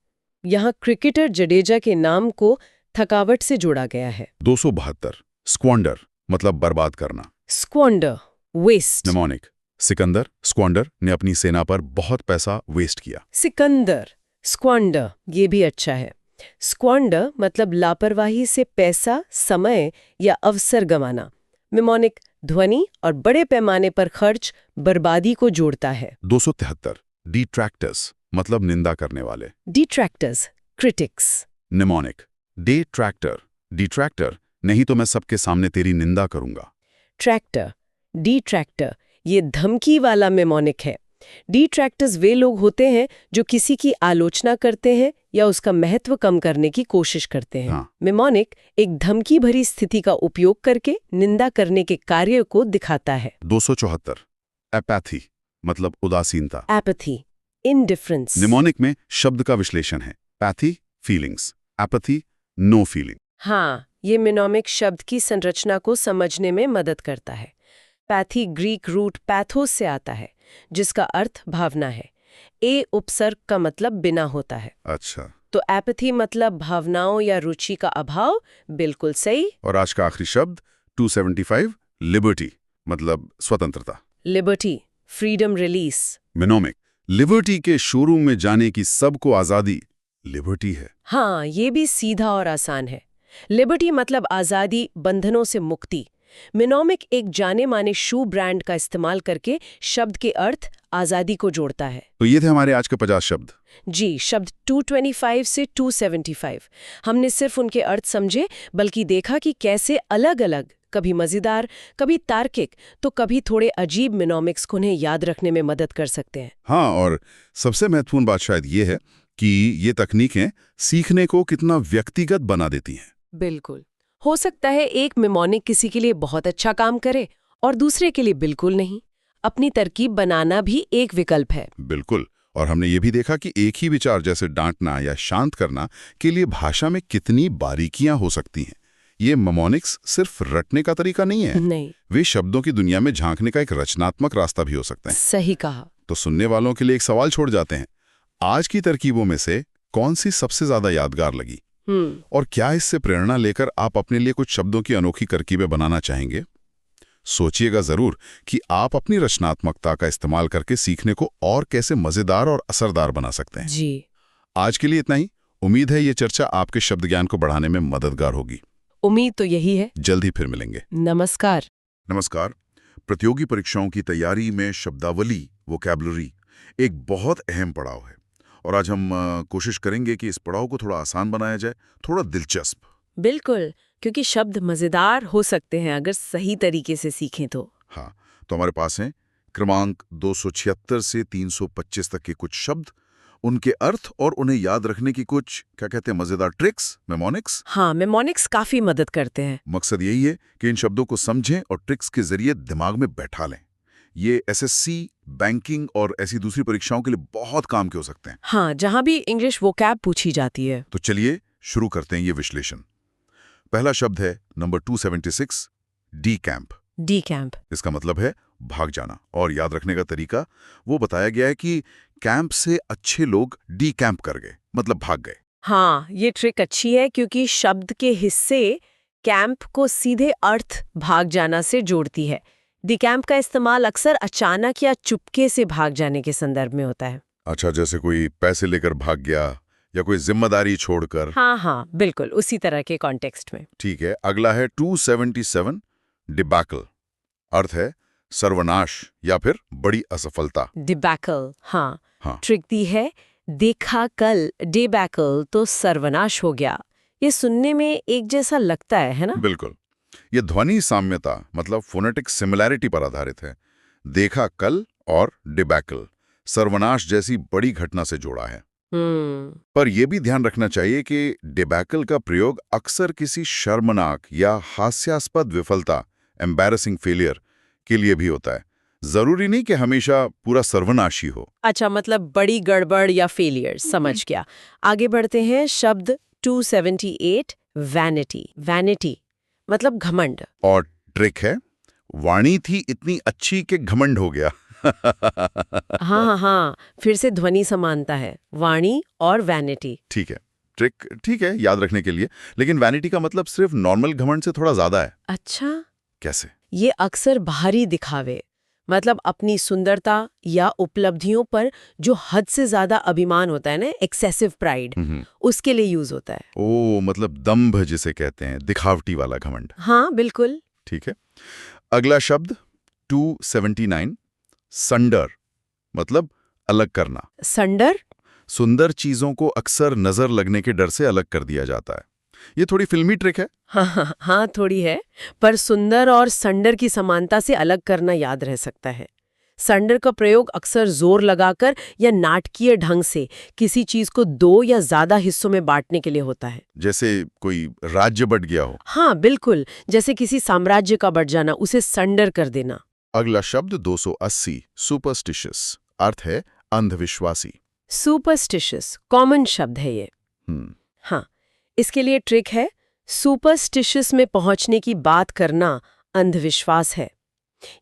B: यहाँ क्रिकेटर जडेजा के नाम को थकावट से जोड़ा गया है।
A: 272 स्क्वांडर मतलब बर्बाद करना।
B: स्क्वांडर, वेस्ट।
A: मेमोनिक सिकंदर स्क्वांडर ने अपनी सेना पर बहुत पैसा वेस्ट किया।
B: सिकंदर, स्क्वांडर, ये भी अच्छा है। स्क्वांडर मतलब लापरवाही से पैसा, समय या अवसर गंवाना। मेमोनिक ध्वनि और बड़े पैमाने पर खर्च, बर्बादी को जोड़ता है।
A: 273 डिट्रैक्टर्स मतलब निंदा करने वाले।
B: Detractors, critics.
A: निमोनिक डिट्रैक्टर डिट्रैक्टर नहीं तो मैं सबके सामने तेरी निंदा करूंगा।
B: ट्रैक्टर, डिट्रैक्टर, ये धमकी वाला मेमोनिक है। डिट्रैक्टर्स वे लोग होते हैं जो किसी की आलोचना करते हैं या उसका महत्व कम करने की कोशिश करते हैं।
A: हाँ।
B: मेमोनिक एक धमकी भरी स्थिति का उपयोग करके निंदा करने के कार्य को दिखाता है।
A: 274 एपैथी मतलब उदासीनता।
B: Apathy, indifference.
A: निमोनिक में शब्द का विश्लेषण है। Pathy feelings, apathy no feeling.
B: हाँ, ये मेमोनिक शब्द की संरचना को समझने में मदद करता है। पैथी ग्रीक रूट पैथोस से आता है, जिसका अर्थ भावना है। ए उपसर्ग का मतलब बिना होता है।
A: अच्छा।
B: तो एपैथी मतलब भावनाओं या रुचि का अभाव। बिल्कुल सही।
A: और आज का आखिरी शब्द 275 लिबर्टी मतलब स्वतंत्रता।
B: Liberty, freedom release.
A: Mnemonic liberty के शोरूम में जाने की सबको आजादी लिबर्टी है।
B: हाँ, ये भी सीधा और आसान है। लिबर्टी मतलब आजादी, बंधनों से मुक्ति। मेमोनिक एक जाने माने शू ब्रांड का इस्तेमाल करके शब्द के अर्थ आजादी को जोड़ता है।
A: तो ये थे हमारे आज के 50 शब्द।
B: जी, शब्द 225 से 275। हमने सिर्फ उनके अर्थ समझे, बल्कि देखा कि कैसे अलग अलग, कभी मजेदार, कभी तार्किक, तो कभी थोड़े अजीब मेमोनिक्स को उन्हें याद रखने में मदद कर सकते हैं।
A: हाँ, और सबसे महत्वपूर्ण बात शायद ये है कि ये तकनीकें सीखने को कितना व्यक्तिगत बना देती हैं।
B: बिल्कुल। हो सकता है एक मेमोनिक किसी के लिए बहुत अच्छा काम करे और दूसरे के लिए बिल्कुल नहीं। अपनी तरकीब बनाना भी एक विकल्प है।
A: बिल्कुल। और हमने ये भी देखा कि एक ही विचार जैसे डांटना या शांत करना के लिए भाषा में कितनी बारीकियां हो सकती हैं। ये मेमोनिक्स सिर्फ रटने का तरीका नहीं है।
B: नहीं,
A: वे शब्दों की दुनिया में झांकने का एक रचनात्मक रास्ता भी हो सकते हैं।
B: सही कहा।
A: तो सुनने वालों के लिए एक सवाल छोड़ जाते हैं। आज की तरकीबों में से कौन सी सबसे ज्यादा यादगार लगी? और क्या इससे प्रेरणा लेकर आप अपने लिए कुछ शब्दों की अनोखी तरकीबें बनाना चाहेंगे? सोचिएगा जरूर कि आप अपनी रचनात्मकता का इस्तेमाल करके सीखने को और कैसे मजेदार और असरदार बना सकते हैं।
B: जी।
A: आज के लिए इतना ही। उम्मीद है ये चर्चा आपके शब्द ज्ञान को बढ़ाने में मददगार होगी।
B: उम्मीद तो यही है।
A: जल्द ही फिर मिलेंगे।
B: नमस्कार।
A: नमस्कार। प्रतियोगी परीक्षाओं की तैयारी में शब्दावली, वोकैबुलरी एक बहुत अहम पड़ाव है और आज हम कोशिश करेंगे कि इस पड़ाव को थोड़ा आसान बनाया जाए, थोड़ा दिलचस्प।
B: बिल्कुल, क्योंकि शब्द मजेदार हो सकते हैं अगर सही तरीके से सीखें तो।
A: हाँ, तो हमारे पास हैं क्रमांक 276 से 325 तक के कुछ शब्द, उनके अर्थ और उन्हें याद रखने की कुछ, क्या कहते हैं, मजेदार ट्रिक्स, मेमोनिक्स।
B: हाँ, मेमोनिक्स काफी मदद करते हैं।
A: मकसद यही है कि इन शब्दों को समझें और ट्रिक्स के जरिए दिमाग में बैठा लें। ये एसएससी, बैंकिंग और ऐसी दूसरी परीक्षाओं के लिए बहुत काम के हो सकते हैं।
B: हाँ, जहाँ भी इंग्लिश वोकैब पूछी जाती है।
A: तो चलिए शुरू करते हैं ये विश्लेषण। पहला शब्द है number 276, D camp.
B: D camp.
A: इसका मतलब है भाग जाना, और याद रखने का तरीका वो बताया गया है कि कैंप से अच्छे लोग डी कैंप कर गए, मतलब भाग गए।
B: हाँ, ये ट्रिक अच्छी है क्योंकि शब्द के हिस्से कैंप को सीधे अर्थ भाग जाना से जोड़ती है। डी कैंप का इस्तेमाल अक्सर अचानक या चुपके से भाग जाने के संदर्भ में होता है।
A: अच्छा, जैसे कोई पैसे लेकर भाग गया या कोई जिम्मेदारी छोड़कर।
B: हाँ, बिल्कुल उसी तरह के कॉन्टेक्स्ट में।
A: ठीक है, अगला है 277, डिबैकल। अर्थ है सर्वनाश या फिर बड़ी असफलता।
B: डिबैकल, हाँ। ट्रिक दी है, देखा कल डिबैकल तो सर्वनाश हो गया। ये सुनने में एक जैसा लगता है ना?
A: बिल्कुल। ये ध्वनि साम्यता, मतलब फोनेटिक सिमिलैरिटी पर आधारित है। देखा कल और डिबैकल सर्वनाश जैसी बड़ी घटना से जोड़ा है। पर यह भी ध्यान रखना चाहिए कि डिबैकल का प्रयोग अक्सर किसी शर्मनाक या हास्यास्पद विफलता, एम्बैरेसिंग फेलियर के लिए भी होता है। जरूरी नहीं कि हमेशा पूरा सर्वनाशी हो।
B: अच्छा, मतलब बड़ी गड़बड़ या फेलियर, समझ गया। आगे बढ़ते हैं। शब्द 278, वैनिटी। वैनिटी मतलब घमंड।
A: और ट्रिक है, वाणी थी इतनी अच्छी कि घमंड हो गया।
B: हाँ, फिर से ध्वनि समानता है, वाणी और वैनिटी।
A: ठीक है, ट्रिक ठीक है याद रखने के लिए, लेकिन वैनिटी का मतलब सिर्फ नॉर्मल घमंड से थोड़ा ज्यादा है।
B: अच्छा,
A: कैसे?
B: ये अक्सर बाहरी दिखावे, मतलब अपनी सुंदरता या उपलब्धियों पर जो हद से ज्यादा अभिमान होता है ना, एक्सेसिव प्राइड, उसके लिए यूज होता है।
A: ओ, मतलब दंभ जिसे कहते हैं, दिखावटी वाला घमंड।
B: हाँ, बिल्कुल।
A: ठीक है, अगला शब्द 279, संडर, मतलब अलग करना।
B: संडर?
A: सुंदर चीजों को अक्सर नजर लगने के डर से अलग कर दिया जाता है। ये थोड़ी फिल्मी ट्रिक है।
B: हाँ, थोड़ी है, पर सुंदर और संडर की समानता से अलग करना याद रह सकता है। संडर का प्रयोग अक्सर जोर लगाकर या नाटकीय ढंग से किसी चीज को दो या ज्यादा हिस्सों में बांटने के लिए होता है।
A: जैसे कोई राज्य बट गया हो।
B: हाँ, बिल्कुल, जैसे किसी साम्राज्य का बट जाना, उसे संडर कर देना।
A: अगला शब्द 280, सुपरस्टिशियस। अर्थ है अंधविश्वासी।
B: सुपरस्टिशियस कॉमन शब्द है ये। हाँ, इसके लिए ट्रिक है, सुपरस्टिशियस में पहुंचने की बात करना अंधविश्वास है।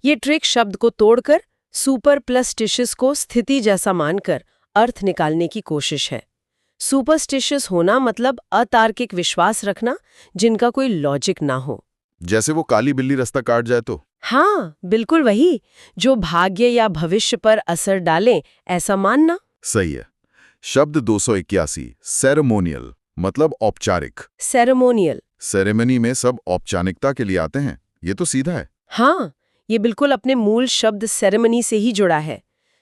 B: ये ट्रिक शब्द को तोड़कर सुपर प्लस स्टिशियस को स्थिति जैसा मानकर अर्थ निकालने की कोशिश है। सुपरस्टिशियस होना मतलब अतार्किक विश्वास रखना जिनका कोई लॉजिक ना हो।
A: जैसे वो काली बिल्ली रास्ता काट जाए तो।
B: हाँ, बिल्कुल वही, जो भाग्य या भविष्य पर असर डालें ऐसा मानना।
A: सही है। शब्द 281, सेरेमोनियल, मतलब औपचारिक।
B: सेरेमोनियल।
A: सेरेमनी में सब औपचारिकता के लिए आते हैं, ये तो सीधा है।
B: हाँ, ये बिल्कुल अपने मूल शब्द सेरेमनी से ही जुड़ा है।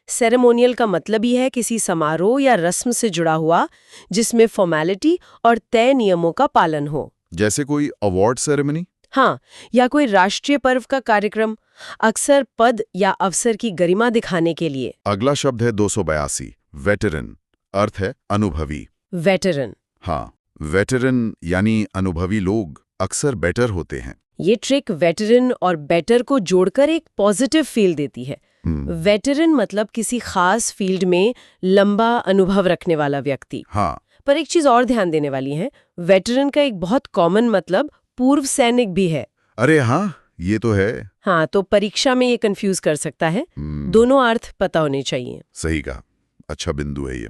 B: सेरेमोनियल का मतलब ही है किसी समारोह या रस्म से जुड़ा हुआ जिसमें फॉर्मेलिटी और तय नियमों का पालन हो।
A: जैसे कोई अवार्ड सेरेमनी।
B: हाँ, या कोई राष्ट्रीय पर्व का कार्यक्रम, अक्सर पद या अवसर की गरिमा दिखाने के लिए।
A: अगला शब्द है 282, वेटरन। अर्थ है अनुभवी।
B: वेटरन।
A: हाँ, वेटरन यानी अनुभवी लोग अक्सर बेटर होते हैं।
B: ये ट्रिक वेटरन और बेटर को जोड़कर एक पॉजिटिव फील देती है। वेटरन मतलब किसी खास फील्ड में लंबा अनुभव रखने वाला व्यक्ति।
A: हाँ,
B: पर एक चीज और ध्यान देने वाली है, वेटरन का एक बहुत कॉमन मतलब पूर्व सैनिक भी है।
A: अरे हाँ, ये तो है।
B: हाँ, तो परीक्षा में ये कंफ्यूज कर सकता है। दोनों अर्थ पता होने चाहिए।
A: सही कहा, अच्छा बिंदु है ये।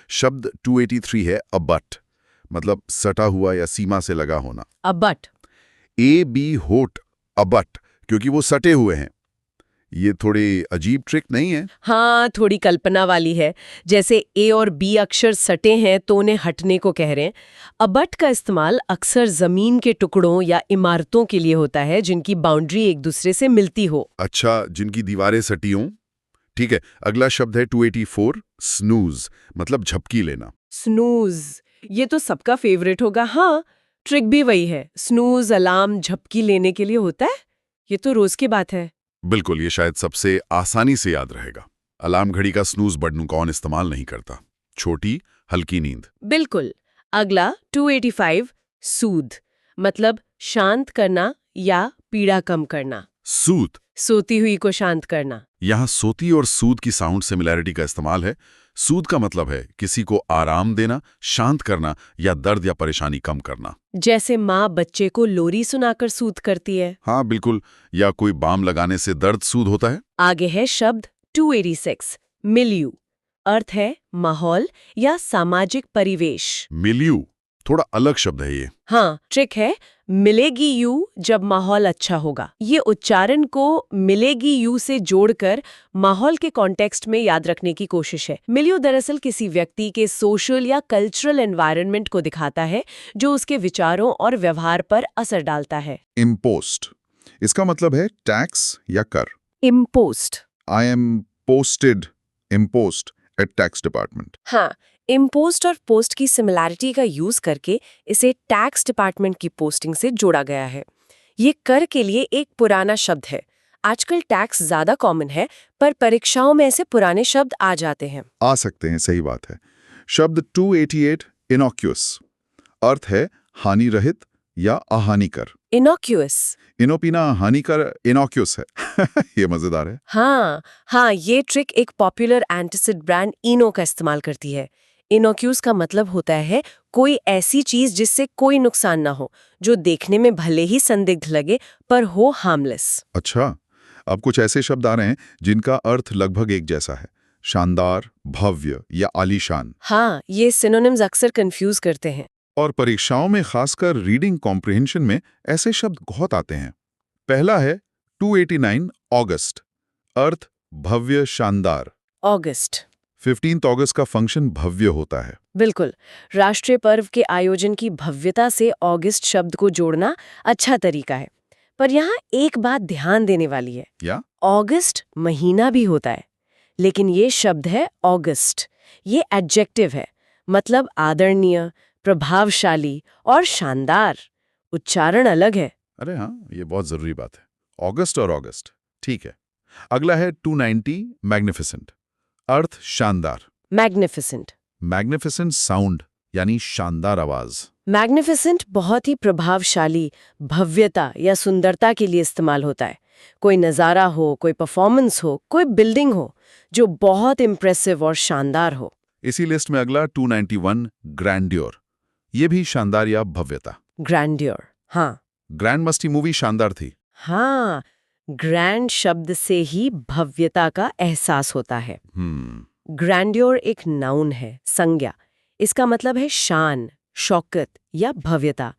A: शब्द 283 है अबट, मतलब सटा हुआ या सीमा से लगा होना।
B: अबट।
A: ए बी होट अबट, क्योंकि वो सटे हुए हैं। ये थोड़ी अजीब ट्रिक नहीं है?
B: हाँ, थोड़ी कल्पना वाली है। जैसे ए और बी अक्षर सटे हैं तो उन्हें हटने को कह रहे हैं। अबट का इस्तेमाल अक्सर जमीन के टुकड़ों या इमारतों के लिए होता है जिनकी बाउंड्री एक दूसरे से मिलती हो।
A: अच्छा, जिनकी दीवारें सटी हों। ठीक है, अगला शब्द है 284, स्नूज, मतलब झपकी लेना।
B: स्नूज, ये तो सबका फेवरेट होगा। हाँ, ट्रिक भी वही है। स्नूज अलार्म झपकी लेने के लिए होता है। ये तो रोज की बात है।
A: बिल्कुल, ये शायद सबसे आसानी से याद रहेगा। अलार्म घड़ी का स्नूज बटन कौन इस्तेमाल नहीं करता? छोटी हल्की नींद।
B: बिल्कुल। अगला 285, सूद, मतलब शांत करना या पीड़ा कम करना।
A: सूद,
B: सोती हुई को शांत करना।
A: यहाँ सोती और सूद की साउंड सिमिलैरिटी का इस्तेमाल है। सूद का मतलब है किसी को आराम देना, शांत करना या दर्द या परेशानी कम करना।
B: जैसे माँ बच्चे को लोरी सुनाकर सूद करती है।
A: हाँ बिल्कुल, या कोई बाम लगाने से दर्द सूद होता है।
B: आगे है शब्द 286, मिल्यू, अर्थ है माहौल या सामाजिक परिवेश।
A: मिल्यू, थोड़ा अलग शब्द है ये।
B: हाँ, ट्रिक है, मिलेगी यू जब माहौल अच्छा होगा। ये उच्चारण को मिलेगी यू से जोड़कर माहौल के कॉन्टेक्स्ट में याद रखने की कोशिश है। मिलियो दरअसल किसी व्यक्ति के सोशल या कल्चरल एनवायरनमेंट को दिखाता है जो उसके विचारों और व्यवहार पर असर डालता है।
A: इम्पोस्ट, इसका मतलब है टैक्स या कर।
B: Impost,
A: I am posted, impost at tax department.
B: हाँ, इम्पोस्ट और पोस्ट की सिमिलैरिटी का यूज करके इसे टैक्स डिपार्टमेंट की पोस्टिंग से जोड़ा गया है। ये कर के लिए एक पुराना शब्द है। आजकल टैक्स ज्यादा कॉमन है, पर परीक्षाओं में ऐसे पुराने शब्द आ जाते हैं।
A: आ सकते हैं, सही बात है। शब्द 288, इनोक्यूस, अर्थ है हानि रहित या अहानिकर।
B: इनोक्यूअस,
A: इनोपिना हानिकर इनोक्यूस है। ये मजेदार है।
B: हाँ, ये ट्रिक एक पॉपुलर एंटासिड ब्रांड इनो का इस्तेमाल करती है। इनोक्यूस का मतलब होता है कोई ऐसी चीज जिससे कोई नुकसान ना हो, जो देखने में भले ही संदिग्ध लगे पर हो हार्मलेस।
A: अच्छा, अब कुछ ऐसे शब्द आ रहे हैं जिनका अर्थ लगभग एक जैसा है। शानदार, भव्य या आलीशान।
B: हाँ, ये सिनोनिम्स अक्सर कंफ्यूज करते हैं।
A: और परीक्षाओं में खासकर रीडिंग कॉम्प्रिहेंशन में ऐसे शब्द बहुत आते हैं। पहला है 289, ऑगस्ट, अर्थ भव्य शानदार।
B: अगस्त,
A: 15 अगस्त का फंक्शन भव्य होता है।
B: बिल्कुल। राष्ट्रीय पर्व के आयोजन की भव्यता से अगस्त शब्द को जोड़ना अच्छा तरीका है। पर यहाँ एक बात ध्यान देने वाली है।
A: या
B: अगस्त महीना भी होता है, लेकिन ये शब्द है अगस्त। ये एडजेक्टिव है, मतलब आदरणीय, प्रभावशाली और शानदार। उच्चारण अलग है।
A: अरे हाँ, ये बहुत जरूरी बात है। अगस्त और अगस्त, ठीक है। अगला है 290, मैग्निफिसेंट, अर्थ शानदार।
B: मैग्निफिसेंट,
A: मैग्निफिसेंट साउंड यानी शानदार आवाज।
B: मैग्निफिसेंट बहुत ही प्रभावशाली, भव्यता या सुंदरता के लिए इस्तेमाल होता है। कोई नज़ारा हो, कोई परफॉर्मेंस हो, कोई बिल्डिंग हो जो बहुत इम्प्रेसिव और शानदार हो।
A: इसी लिस्ट में अगला 291, ग्रैंड्योर, ये भी शानदार या भव्यता।
B: ग्रैंड्योर, हाँ।
A: ग्रैंड मस्ती मूवी शानदार थी।
B: हाँ, ग्रैंड शब्द से ही भव्यता का एहसास होता है। ग्रैंड्योर एक नाउन है, संज्ञा। इसका मतलब है शान, शौकत या भव्यता।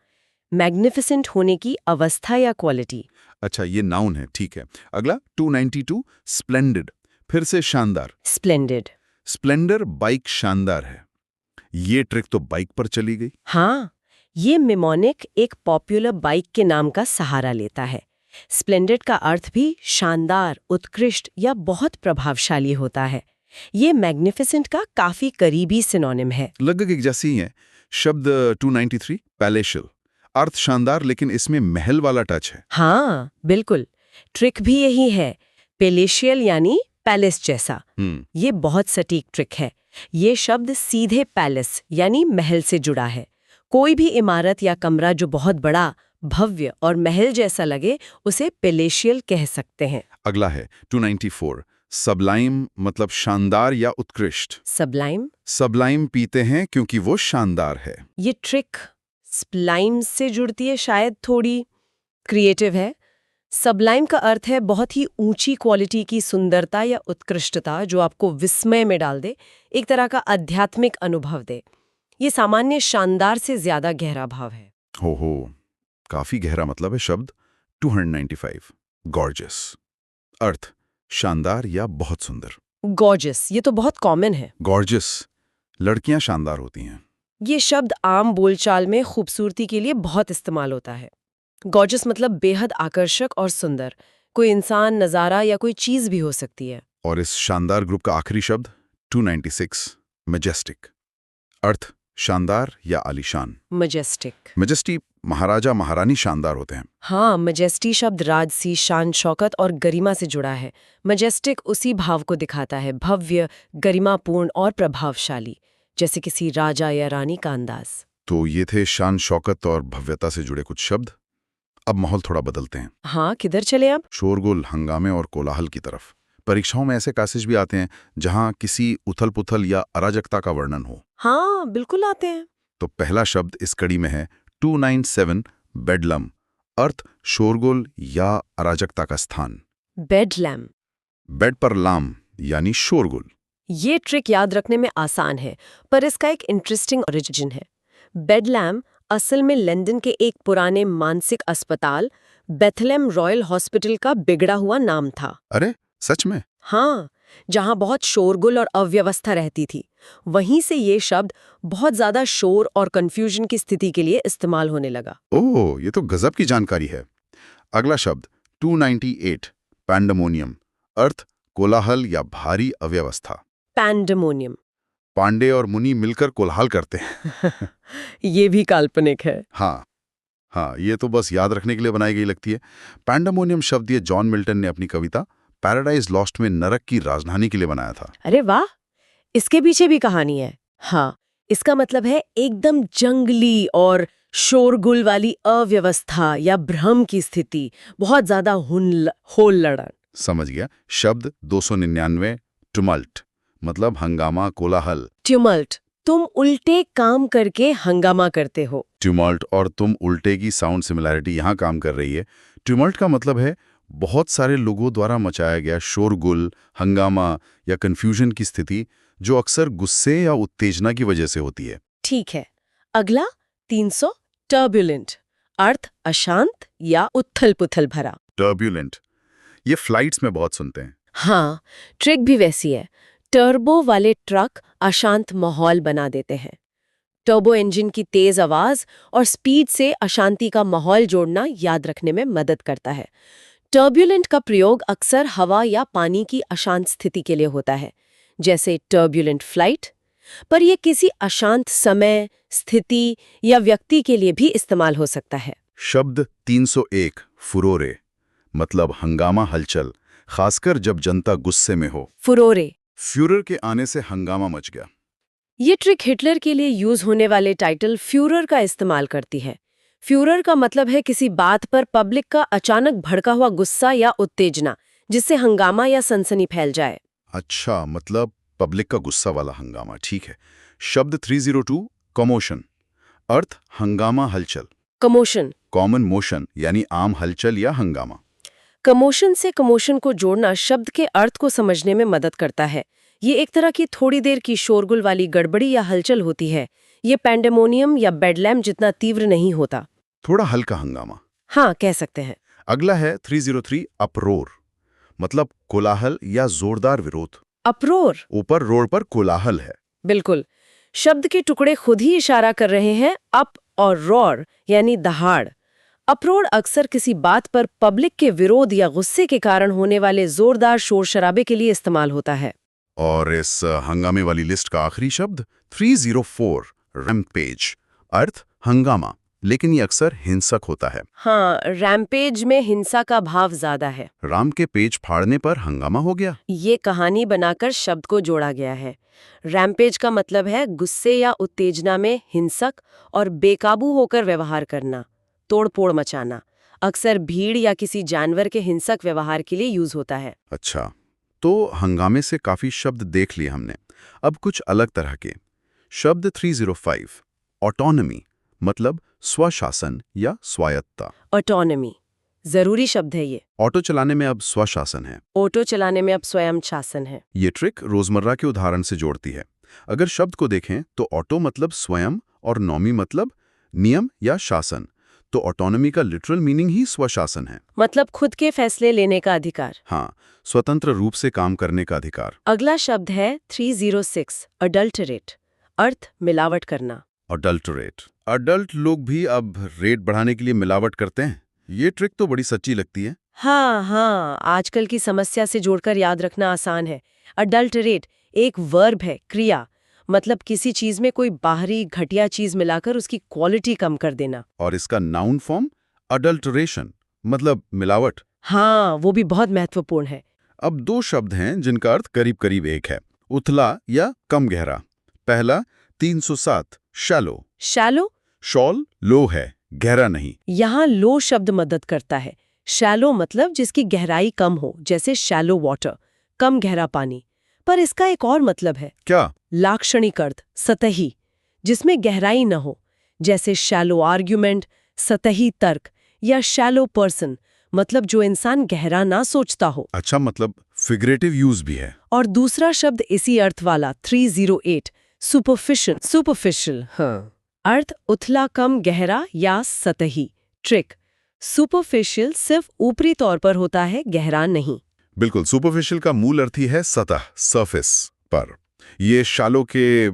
B: मैग्निफिसेंट होने की अवस्था या क्वालिटी।
A: अच्छा, ये नाउन है, ठीक है। अगला 292, स्प्लेंडेड, फिर से शानदार।
B: स्प्लेंडेड,
A: स्प्लेंडर बाइक शानदार है। ये ट्रिक तो बाइक पर चली गई।
B: हाँ, ये मिमोनिक एक पॉपुलर बाइक के नाम का सहारा लेता है। स्प्लेंडेड का अर्थ भी शानदार, उत्कृष्ट या बहुत प्रभावशाली होता है। ये मैग्निफिसेंट का काफी करीबी सिनोनिम है।
A: लगभग एक जैसी ही है। शब्द 293, पैलेशियल, अर्थ शानदार लेकिन इसमें महल वाला टच है।
B: हाँ, बिल्कुल। ट्रिक भी यही है, पैलेशियल यानी पैलेस जैसा। ये बहुत सटीक ट्रिक है। ये शब्द सीधे पैलेस यानी महल से जुड़ा है। कोई भी इमारत या कमरा जो बहुत बड़ा, भव्य और महल जैसा लगे, उसे पैलेशियल कह सकते हैं।
A: अगला है 294, सबलाइम, मतलब शानदार या उत्कृष्ट।
B: सबलाइम,
A: सबलाइम पीते हैं क्योंकि वो शानदार है।
B: ये ट्रिक स्प्लाइम से जुड़ती है, शायद थोड़ी क्रिएटिव है। सबलाइम का अर्थ है बहुत ही ऊंची क्वालिटी की सुंदरता या उत्कृष्टता जो आपको विस्मय में डाल दे, एक तरह का आध्यात्मिक अनुभव दे। ये सामान्य शानदार से ज्यादा गहरा भाव है।
A: हो, काफी गहरा मतलब है शब्द 295, गॉर्जियस, अर्थ शानदार या बहुत सुंदर।
B: गॉर्जियस, ये तो बहुत कॉमन है।
A: गॉर्जियस, लड़कियां शानदार होती हैं।
B: ये शब्द आम बोलचाल में खूबसूरती के लिए बहुत इस्तेमाल होता है। गॉर्जियस मतलब बेहद आकर्षक और सुंदर। कोई इंसान, नज़ारा या कोई चीज़ भी हो सकती है।
A: और इस शानदार ग्रुप का आखिरी शब्द 296, मैजेस्टिक। अर्थ शानदार या आलीशान।
B: मजेस्टिक।
A: मैजेस्टी महाराजा महारानी शानदार होते हैं।
B: हाँ, मजेस्टी शब्द राजसी, शान शौकत और गरिमा से जुड़ा है। मजेस्टिक उसी भाव को दिखाता है, भव्य, गरिमापूर्ण और प्रभावशाली, जैसे किसी राजा या रानी का अंदाज।
A: तो ये थे शान शौकत और भव्यता से जुड़े कुछ शब्द। अब माहौल थोड़ा बदलते हैं।
B: हाँ, किधर चले अब?
A: शोरगुल, हंगामे और कोलाहल की तरफ। परीक्षाओं में ऐसे पैसेज भी आते हैं जहां किसी उथल-पुथल या अराजकता का वर्णन हो।
B: हाँ, बिल्कुल आते हैं।
A: तो पहला शब्द इस कड़ी में है 297, बेडलम। अर्थ शोरगुल या अराजकता का स्थान।
B: बेडलैम।
A: बेड पर लाम यानी शोरगुल।
B: ये ट्रिक याद रखने में आसान है, पर इसका एक इंटरेस्टिंग ओरिजिन है। बेडलैम असल में लंदन के एक पुराने मानसिक अस्पताल बेथलेम रॉयल हॉस्पिटल का बिगड़ा हुआ नाम था।
A: अरे सच में?
B: हाँ, जहाँ बहुत शोरगुल और अव्यवस्था रहती थी। वहीं से ये शब्द बहुत ज्यादा शोर और कंफ्यूजन की स्थिति के लिए इस्तेमाल होने लगा।
A: ओह, ये तो गजब की जानकारी है। अगला शब्द 298, पैंडेमोनियम। अर्थ कोलाहल या भारी अव्यवस्था।
B: पैंडेमोनियम।
A: पांडे और मुनि मिलकर कोलाहल करते हैं।
B: ये भी काल्पनिक है।
A: हाँ, ये तो बस याद रखने के लिए बनाई गई लगती है। पैंडेमोनियम शब्द ये जॉन मिल्टन ने अपनी कविता पैराडाइज लॉस्ट में नरक की राजधानी के लिए बनाया था।
B: अरे वाह, इसके पीछे भी कहानी है। हाँ, इसका मतलब है एकदम जंगली और शोरगुल वाली अव्यवस्था या भ्रम की स्थिति, बहुत ज्यादा होल्लड़।
A: समझ गया। शब्द 299, टुमल्ट, मतलब हंगामा, कोलाहल।
B: ट्यूमल्ट, तुम उल्टे काम करके हंगामा करते हो।
A: ट्यूमल्ट और तुम उल्टे की साउंड सिमिलैरिटी यहाँ काम कर रही है। ट्यूमल्ट का मतलब है बहुत सारे लोगों द्वारा मचाया गया शोरगुल, हंगामा या कंफ्यूजन की स्थिति, जो अक्सर गुस्से या उत्तेजना की वजह से होती है।
B: ठीक है। अगला 300, टर्बुलेंट। अर्थ अशांत या उथल-पुथल भरा।
A: टर्बुलेंट, ये फ्लाइट्स में बहुत सुनते हैं।
B: हाँ, ट्रिक भी वैसी है। टर्बो वाले ट्रक अशांत माहौल बना देते हैं। टर्बो इंजन की तेज आवाज और स्पीड से अशांति का माहौल जोड़ना याद रखने में मदद करता है। टर्बुलेंट का प्रयोग अक्सर हवा या पानी की अशांत स्थिति के लिए होता है, जैसे टर्बुलेंट फ्लाइट, पर यह किसी अशांत समय, स्थिति या व्यक्ति के लिए भी इस्तेमाल हो सकता है।
A: शब्द 301, फुरोरे, मतलब हंगामा, हलचल, खासकर जब जनता गुस्से में हो।
B: फुरोरे।
A: फ्यूरर के आने से हंगामा मच गया।
B: ये ट्रिक हिटलर के लिए यूज होने वाले टाइटल फ्यूरर का इस्तेमाल करती है। फ्यूरर का मतलब है किसी बात पर पब्लिक का अचानक भड़का हुआ गुस्सा या उत्तेजना, जिससे हंगामा या सनसनी फैल जाए।
A: अच्छा, मतलब पब्लिक का गुस्सा वाला हंगामा। ठीक है। शब्द 302, कमोशन। अर्थ हंगामा, हलचल।
B: कमोशन।
A: कॉमन मोशन यानी आम हलचल या हंगामा।
B: कमोशन से कमोशन को जोड़ना शब्द के अर्थ को समझने में मदद करता है। ये एक तरह की थोड़ी देर की शोरगुल वाली गड़बड़ी या हलचल होती है। ये पैंडेमोनियम या बेडलैम जितना तीव्र नहीं होता।
A: थोड़ा हल्का हंगामा।
B: हाँ, कह सकते हैं।
A: अगला है 303, अपरोर, मतलब कोलाहल या जोरदार विरोध।
B: अप्रोर।
A: ऊपर रोड पर कोलाहल है।
B: बिल्कुल। शब्द के टुकड़े खुद ही इशारा कर रहे हैं अप और रोर यानी दहाड़। अप्रोर अक्सर किसी बात पर पब्लिक के विरोध या गुस्से के कारण होने वाले जोरदार शोर शराबे के लिए इस्तेमाल होता है।
A: और इस हंगामे वाली लिस्ट का आखिरी शब्द 304, रैम्पेज। अर्थ हंगामा, लेकिन ये अक्सर हिंसक होता है।
B: हाँ, रैम्पेज में हिंसा का भाव ज्यादा है।
A: राम के पेज फाड़ने पर हंगामा हो गया।
B: ये कहानी बनाकर शब्द को जोड़ा गया है। रैम्पेज का मतलब है गुस्से या उत्तेजना में हिंसक और बेकाबू होकर व्यवहार करना, तोड़फोड़ मचाना। अक्सर भीड़ या किसी जानवर के हिंसक व्यवहार के लिए यूज होता है।
A: अच्छा, तो हंगामे से काफी शब्द देख लिए हमने। अब कुछ अलग तरह के शब्द 305, ऑटोनॉमी, मतलब स्वशासन या स्वायत्तता।
B: ऑटोनॉमी जरूरी शब्द है ये।
A: ऑटो चलाने में अब स्वशासन है।
B: ऑटो चलाने में अब स्वयं शासन है।
A: ये ट्रिक रोजमर्रा के उदाहरण से जोड़ती है। अगर शब्द को देखें तो ऑटो मतलब स्वयं और नॉमी मतलब नियम या शासन। तो ऑटोनॉमी का लिटरल मीनिंग ही स्वशासन है।
B: मतलब खुद के फैसले लेने का अधिकार।
A: हाँ, स्वतंत्र रूप से काम करने का अधिकार।
B: अगला शब्द है 306 अडल्टरेट, अर्थ मिलावट करना।
A: अडल्टरेट। अडल्ट लोग भी अब रेट बढ़ाने के लिए मिलावट करते हैं। ये ट्रिक तो बड़ी सच्ची लगती है।
B: हाँ, आजकल की समस्या से जोड़कर याद रखना आसान है। अडल्टरेट एक वर्ब है, क्रिया, मतलब किसी चीज में कोई बाहरी घटिया चीज मिलाकर उसकी क्वालिटी कम कर देना।
A: और इसका नाउन फॉर्म अडल्टरेशन, मतलब मिलावट।
B: हाँ, वो भी बहुत महत्वपूर्ण है।
A: अब दो शब्द हैं जिनका अर्थ करीब करीब एक है, उथला या कम गहरा। पहला 307 शैलो।
B: शैलो?
A: शॉल लो है, गहरा नहीं।
B: यहाँ लो शब्द मदद करता है। शैलो मतलब जिसकी गहराई कम हो, जैसे शैलो वाटर, कम गहरा पानी। पर इसका एक और मतलब है।
A: क्या?
B: लाक्षणिक अर्थ, सतही, जिसमें गहराई न हो, जैसे शैलो आर्ग्यूमेंट, सतही तर्क, या शैलो पर्सन, मतलब जो इंसान गहरा ना सोचता हो।
A: अच्छा, मतलब फिगरेटिव यूज भी है।
B: और दूसरा शब्द इसी अर्थ वाला 308 सुपरफिशियल, हाँ, अर्थ उथला, कम गहरा या सतही। ट्रिक, सुपरफिशियल सिर्फ ऊपरी तौर पर होता है, गहरा नहीं।
A: बिल्कुल, सुपरफिशियल का मूल अर्थ ही है सतह, सरफेस पर। ये शालो के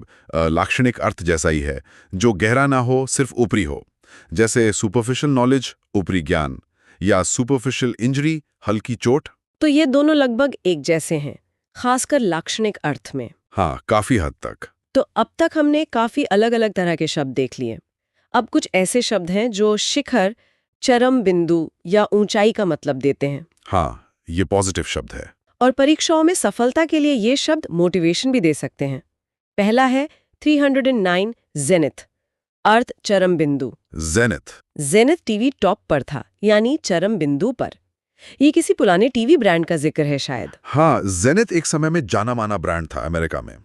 A: लाक्षणिक अर्थ जैसा ही है, जो गहरा ना हो, सिर्फ ऊपरी हो। जैसे सुपरफिशियल नॉलेज, ऊपरी ज्ञान, या सुपरफिशियल इंजरी, हल्की चोट।
B: तो ये दोनों लगभग एक जैसे हैं, खासकर लाक्षणिक अर्थ में।
A: हाँ, काफी हद तक।
B: तो अब तक हमने काफी अलग अलग तरह के शब्द देख लिए। अब कुछ ऐसे शब्द हैं जो शिखर, चरम बिंदु या ऊंचाई का मतलब देते हैं।
A: हाँ, ये पॉजिटिव शब्द है।
B: और परीक्षाओं में सफलता के लिए ये शब्द मोटिवेशन भी दे सकते हैं। पहला है 309 जेनिथ, अर्थ चरम बिंदु। जेनिथ टीवी टॉप पर था, यानी चरम बिंदु पर। ये किसी पुराने टीवी ब्रांड का जिक्र है शायद।
A: हाँ, जेनिथ एक समय में जाना माना ब्रांड था अमेरिका में।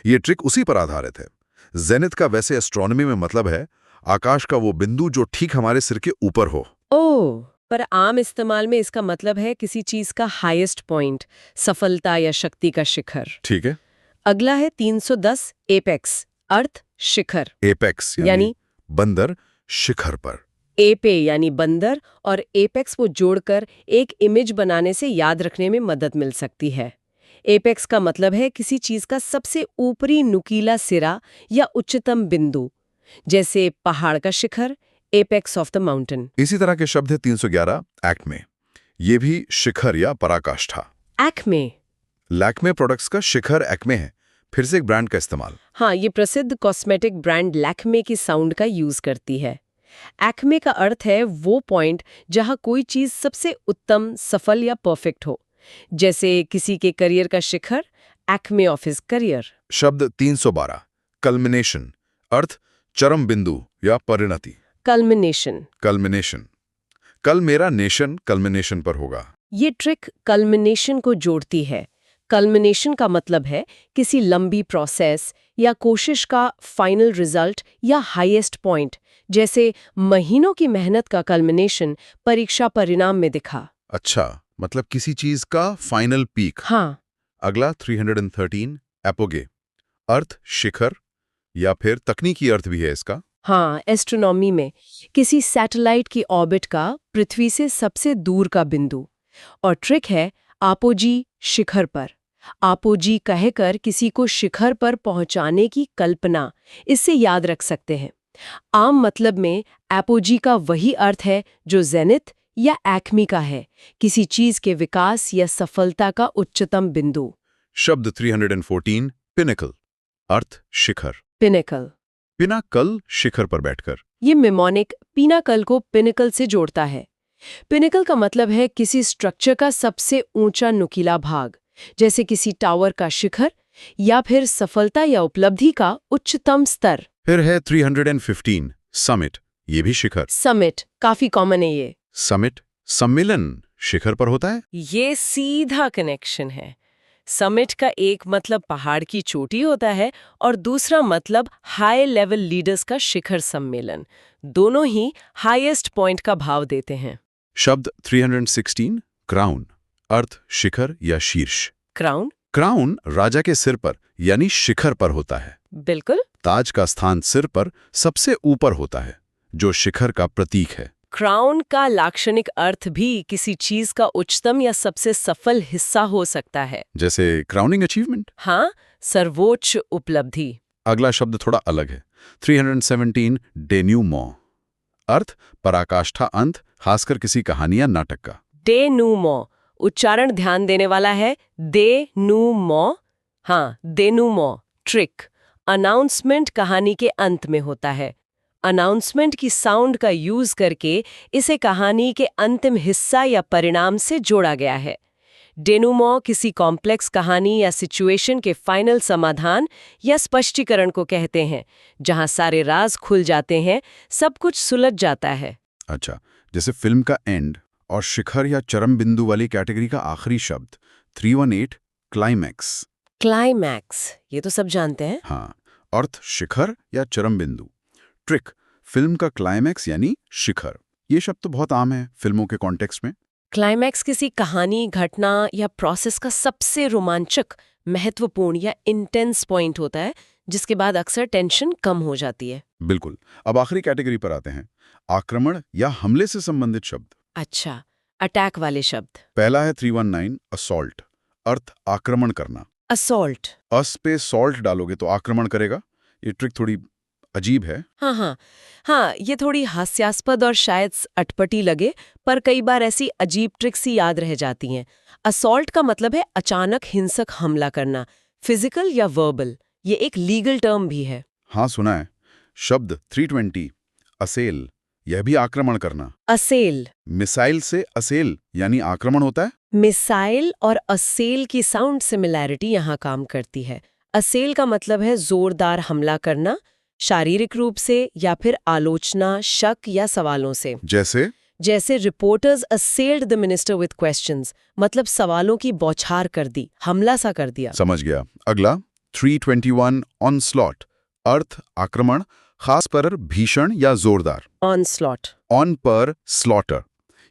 A: ये ट्रिक उसी पर आधारित है। जेनिथ का वैसे एस्ट्रोनॉमी में मतलब है आकाश का वो बिंदु जो ठीक हमारे सिर के ऊपर हो।
B: ओह, पर आम इस्तेमाल में इसका मतलब है किसी चीज का हाईएस्ट पॉइंट, सफलता या शक्ति का शिखर।
A: ठीक है।
B: अगला है 310 एपेक्स, अर्थ शिखर।
A: एपेक्स यानी बंदर, शिखर पर।
B: एपे यानी बंदर और एपेक्स को जोड़कर एक इमेज बनाने से याद रखने में मदद मिल सकती है। एपेक्स का मतलब है किसी चीज का सबसे ऊपरी नुकीला सिरा या उच्चतम बिंदु, जैसे पहाड़ का शिखर, एपेक्स ऑफ द माउंटेन।
A: इसी तरह के शब्द है 311 एक्मे। ये भी शिखर या पराकाष्ठा।
B: एक्मे?
A: लैक्मे प्रोडक्ट्स का शिखर एक्मे है, फिर से एक ब्रांड का इस्तेमाल।
B: हाँ, ये प्रसिद्ध कॉस्मेटिक ब्रांड लैक्मे की साउंड का यूज करती है। एक्मे का अर्थ है वो पॉइंट जहां कोई चीज सबसे उत्तम, सफल या परफेक्ट हो, जैसे किसी के करियर का शिखर, एक्मे ऑफ हिज करियर।
A: शब्द 312 कल्मिनेशन, अर्थ चरम बिंदु या परिणति।
B: कल्मिनेशन।
A: कल मेरा नेशन कल्मिनेशन पर होगा।
B: ये ट्रिक कल्मिनेशन को जोड़ती है। कल्मिनेशन का मतलब है किसी लंबी प्रोसेस या कोशिश का फाइनल रिजल्ट या हाईएस्ट पॉइंट, जैसे महीनों की मेहनत का कल्मिनेशन परीक्षा परिणाम में दिखा।
A: अच्छा, मतलब किसी चीज का फाइनल पीक।
B: हाँ।
A: अगला 313 एपोगे, अर्थ शिखर या फिर तकनीकी अर्थ भी है इसका।
B: हाँ, एस्ट्रोनॉमी में किसी सैटेलाइट की ऑर्बिट का पृथ्वी से सबसे दूर का बिंदु। और ट्रिक है आपोजी, शिखर पर। आपोजी कहकर किसी को शिखर पर पहुंचाने की कल्पना, इससे याद रख सकते हैं। आम मतलब में एपोजी का वही अर्थ है जो जेनिथ या एक्मी का है, किसी चीज के विकास या सफलता का उच्चतम बिंदु।
A: शब्द 314 पिनेकल, अर्थ शिखर।
B: पिनेकल,
A: शिखर पर बैठकर।
B: ये मेमोनिक पिनाकल को पिनेकल से जोड़ता है। पिनेकल का मतलब है किसी स्ट्रक्चर का सबसे ऊंचा नुकीला भाग, जैसे किसी टावर का शिखर या फिर सफलता या उपलब्धि का उच्चतम स्तर।
A: फिर है 315 समिट, ये भी शिखर।
B: समिट काफी कॉमन है ये।
A: समिट सम्मेलन शिखर पर होता है।
B: ये सीधा कनेक्शन है। समिट का एक मतलब पहाड़ की चोटी होता है और दूसरा मतलब हाई लेवल लीडर्स का शिखर सम्मेलन। दोनों ही हाईएस्ट पॉइंट का भाव देते हैं।
A: शब्द 316 क्राउन, अर्थ शिखर या शीर्ष। क्राउन राजा के सिर पर यानी शिखर पर होता है।
B: बिल्कुल।
A: ताज का स्थान सिर पर सबसे ऊपर होता है, जो शिखर का प्रतीक है।
B: क्राउन का लाक्षणिक अर्थ भी किसी चीज का उच्चतम या सबसे सफल हिस्सा हो सकता है।
A: जैसे क्राउनिंग अचीवमेंट।
B: हाँ, सर्वोच्च उपलब्धि।
A: अगला शब्द थोड़ा अलग है। 317 डेन्यूमो। अर्थ पराकाष्ठा अंत, खासकर किसी कहानी या नाटक का।
B: डेनूमो, उच्चारण ध्यान देने वाला है। डेनूमो, हाँ, डेनूमो, ट्रिक। अनाउंसमेंट कहानी के अंत में होता है। अनाउंसमेंट की साउंड का यूज करके इसे कहानी के अंतिम हिस्सा या परिणाम से जोड़ा गया है। डेनूमो किसी कॉम्प्लेक्स कहानी या सिचुएशन के फाइनल समाधान या स्पष्टीकरण को कहते हैं, जहां सारे राज खुल जाते हैं, सब कुछ सुलझ जाता है।
A: अच्छा, जैसे फिल्म का एंड और शिखर या चरम बिंदु वाली कैटेगरी का आखिरी शब्द 318 क्लाइमैक्स।
B: क्लाइमैक्स, ये तो सब जानते हैं।
A: हाँ, अर्थ शिखर या चरम बिंदु। ट्रिक, फिल्म का क्लाइमैक्स यानी शिखर। ये शब्द तो बहुत आम है फिल्मों के कॉन्टेक्स्ट में।
B: क्लाइमैक्स किसी कहानी, घटना या प्रोसेस का सबसे रोमांचक, महत्वपूर्ण या इंटेंस पॉइंट होता है, जिसके बाद अक्सर टेंशन कम हो जाती है।
A: बिल्कुल। अब आखिरी कैटेगरी पर आते हैं, आक्रमण या हमले से संबंधित शब्द।
B: अच्छा, अटैक वाले शब्द।
A: पहला है 319 असॉल्ट। अर्थ आक्रमण करना।
B: असॉल्ट।
A: अस पे सॉल्ट डालोगे तो आक्रमण करेगा। ये ट्रिक थोड़ी अजीब है।
B: हाँ, ये थोड़ी हास्यास्पद और शायद अटपटी लगे, पर कई बार ऐसी अजीब ट्रिक्स ही याद रह जाती हैं। असॉल्ट का मतलब है अचानक हिंसक हमला करना, फिजिकल या वर्बल। ये एक लीगल टर्म भी है।
A: हाँ, सुना है। शब्द 320 असेल, यह भी आक्रमण करना।
B: असेल।
A: मिसाइल से असेल यानी आक्रमण होता है।
B: मिसाइल और असेल की साउंड सिमिलैरिटी यहाँ काम करती है। असेल का मतलब है जोरदार हमला करना, शारीरिक रूप से या फिर आलोचना, शक या सवालों से। जैसे reporters असेल्ड the minister with questions, मतलब सवालों की बौछार कर दी, हमला सा कर दिया।
A: समझ गया। अगला 321 ऑनस्लॉट। अर्थ आक्रमण, खास पर भीषण या जोरदार।
B: ऑनस्लॉट।
A: ऑन पर स्लॉटर,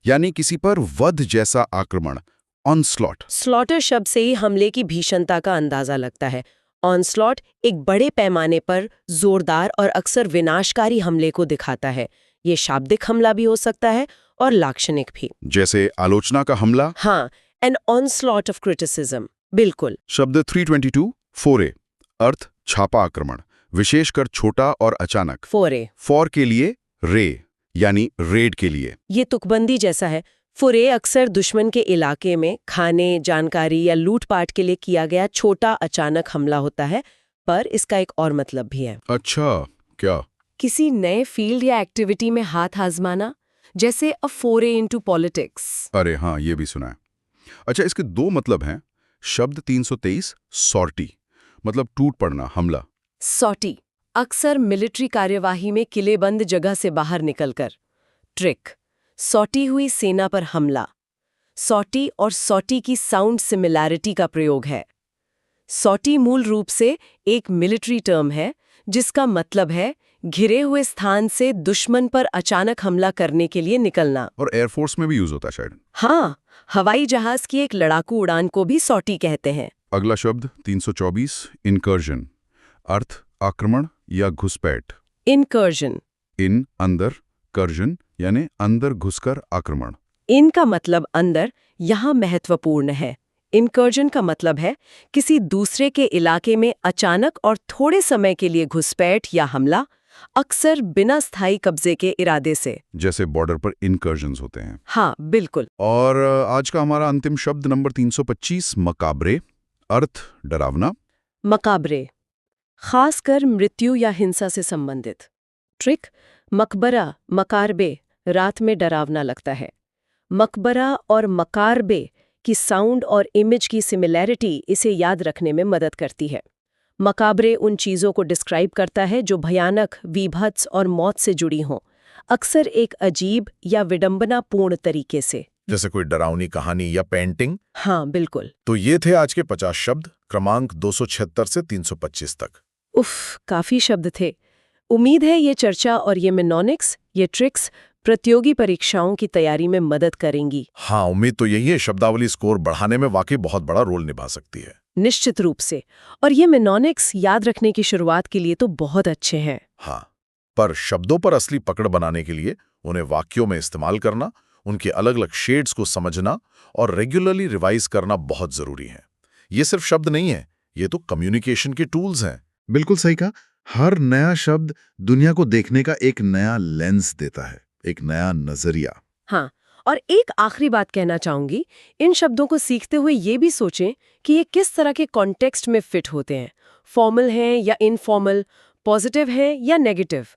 A: यानी किसी पर वध जैसा आक्रमण। ऑनस्लॉट।
B: स्लॉटर शब्द से ही हमले की भीषणता का अंदाजा लगता है। ऑनस्लॉट एक बड़े पैमाने पर जोरदार और अक्सर विनाशकारी हमले को दिखाता है। ये शाब्दिक हमला भी हो सकता है और लाक्षणिक भी।
A: जैसे आलोचना का हमला।
B: हाँ, एन ऑनस्लॉट ऑफ क्रिटिसिज्म। बिल्कुल।
A: शब्द 322 फोरे। अर्थ छापा आक्रमण, विशेषकर छोटा और अचानक।
B: फोरे।
A: फॉर के लिए रे, यानी रेड के लिए।
B: ये तुकबंदी जैसा है। फुरे अक्सर दुश्मन के इलाके में खाने, जानकारी या लूटपाट के लिए किया गया छोटा अचानक हमला होता है, पर इसका एक और मतलब भी है।
A: अच्छा, क्या?
B: किसी नए फील्ड या एक्टिविटी में हाथ आजमाना, जैसे अ फोरे इनटू पॉलिटिक्स।
A: अरे हाँ, ये भी सुना है। अच्छा, इसके दो मतलब हैं। शब्द 323 सॉर्टी, मतलब टूट पड़ना, हमला।
B: सॉटी, अक्सर मिलिट्री कार्यवाही में किलेबंद जगह से बाहर निकलकर। ट्रिक, सॉटी हुई सेना पर हमला। सॉटी और सॉटी की साउंड सिमिलैरिटी का प्रयोग है। सॉटी मूल रूप से एक मिलिट्री टर्म है, जिसका मतलब है घिरे हुए स्थान से दुश्मन पर अचानक हमला करने के लिए निकलना।
A: और एयरफोर्स में भी यूज होता है शायद।
B: हाँ, हवाई जहाज की एक लड़ाकू उड़ान को भी सॉटी कहते हैं।
A: अगला शब्द 324 इनकर्जन। अर्थ आक्रमण या घुसपैठ।
B: इनकर्जन।
A: इन अंदर, कर्जन यानी अंदर घुसकर आक्रमण।
B: इन का मतलब अंदर यहाँ महत्वपूर्ण है। इनकर्जन का मतलब है किसी दूसरे के इलाके में अचानक और थोड़े समय के लिए घुसपैठ या हमला, अक्सर बिना स्थायी कब्जे के इरादे से।
A: जैसे बॉर्डर पर इनकर्जन्स होते हैं।
B: हाँ, बिल्कुल।
A: और आज का हमारा अंतिम शब्द नंबर 325 मकाब्रे। अर्थ डरावना।
B: मकाब्रे, खासकर मृत्यु या हिंसा से संबंधित। ट्रिक, मकबरा, मकारबे रात में डरावना लगता है। मकबरा और मकारबे की साउंड और इमेज की सिमिलैरिटी इसे याद रखने में मदद करती है। मकाब्रे उन चीज़ों को डिस्क्राइब करता है जो भयानक, वीभत्स और मौत से जुड़ी हों, अक्सर एक अजीब या विडंबनापूर्ण तरीके से।
C: जैसे कोई डरावनी कहानी या पेंटिंग।
B: हाँ, बिल्कुल।
C: तो ये थे आज के 50 शब्द, क्रमांक 276 से 325 तक।
B: उफ, काफी शब्द थे। उम्मीद है ये चर्चा और ये मेनोनिक्स, ये ट्रिक्स प्रतियोगी परीक्षाओं की तैयारी में मदद करेंगी।
C: हाँ, उम्मीद तो यही है। शब्दावली स्कोर बढ़ाने में वाकई बहुत बड़ा रोल निभा सकती है।
B: निश्चित रूप से। और ये मेनोनिक्स याद रखने की शुरुआत के लिए तो बहुत अच्छे हैं।
C: हाँ, पर शब्दों पर असली पकड़ बनाने के लिए उन्हें वाक्यों में इस्तेमाल करना, उनके अलग अलग शेड्स को समझना और रेगुलरली रिवाइज करना बहुत जरूरी है। ये सिर्फ शब्द नहीं है, ये तो कम्युनिकेशन के टूल्स हैं।
A: बिल्कुल सही कहा। हर नया शब्द दुनिया को देखने का एक नया लेंस देता है, एक नया नजरिया।
B: हाँ, और एक आखिरी बात कहना चाहूंगी, इन शब्दों को सीखते हुए ये भी सोचें कि ये किस तरह के कॉन्टेक्स्ट में फिट होते हैं, फॉर्मल हैं या इनफॉर्मल, पॉजिटिव हैं या नेगेटिव।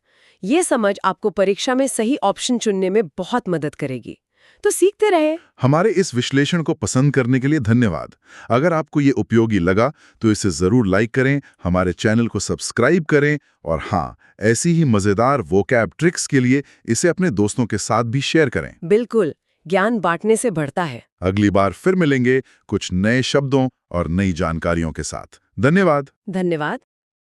B: ये समझ आपको परीक्षा में सही ऑप्शन चुनने में बहुत मदद करेगी। तो सीखते रहें।
A: हमारे इस विश्लेषण को पसंद करने के लिए धन्यवाद। अगर आपको ये उपयोगी लगा तो इसे जरूर लाइक करें, हमारे चैनल को सब्सक्राइब करें और हाँ, ऐसी ही मजेदार वोकैब ट्रिक्स के लिए इसे अपने दोस्तों के साथ भी शेयर करें।
B: बिल्कुल, ज्ञान बांटने से बढ़ता है।
A: अगली बार फिर मिलेंगे कुछ नए शब्दों और नई जानकारियों के साथ। धन्यवाद।
B: धन्यवाद।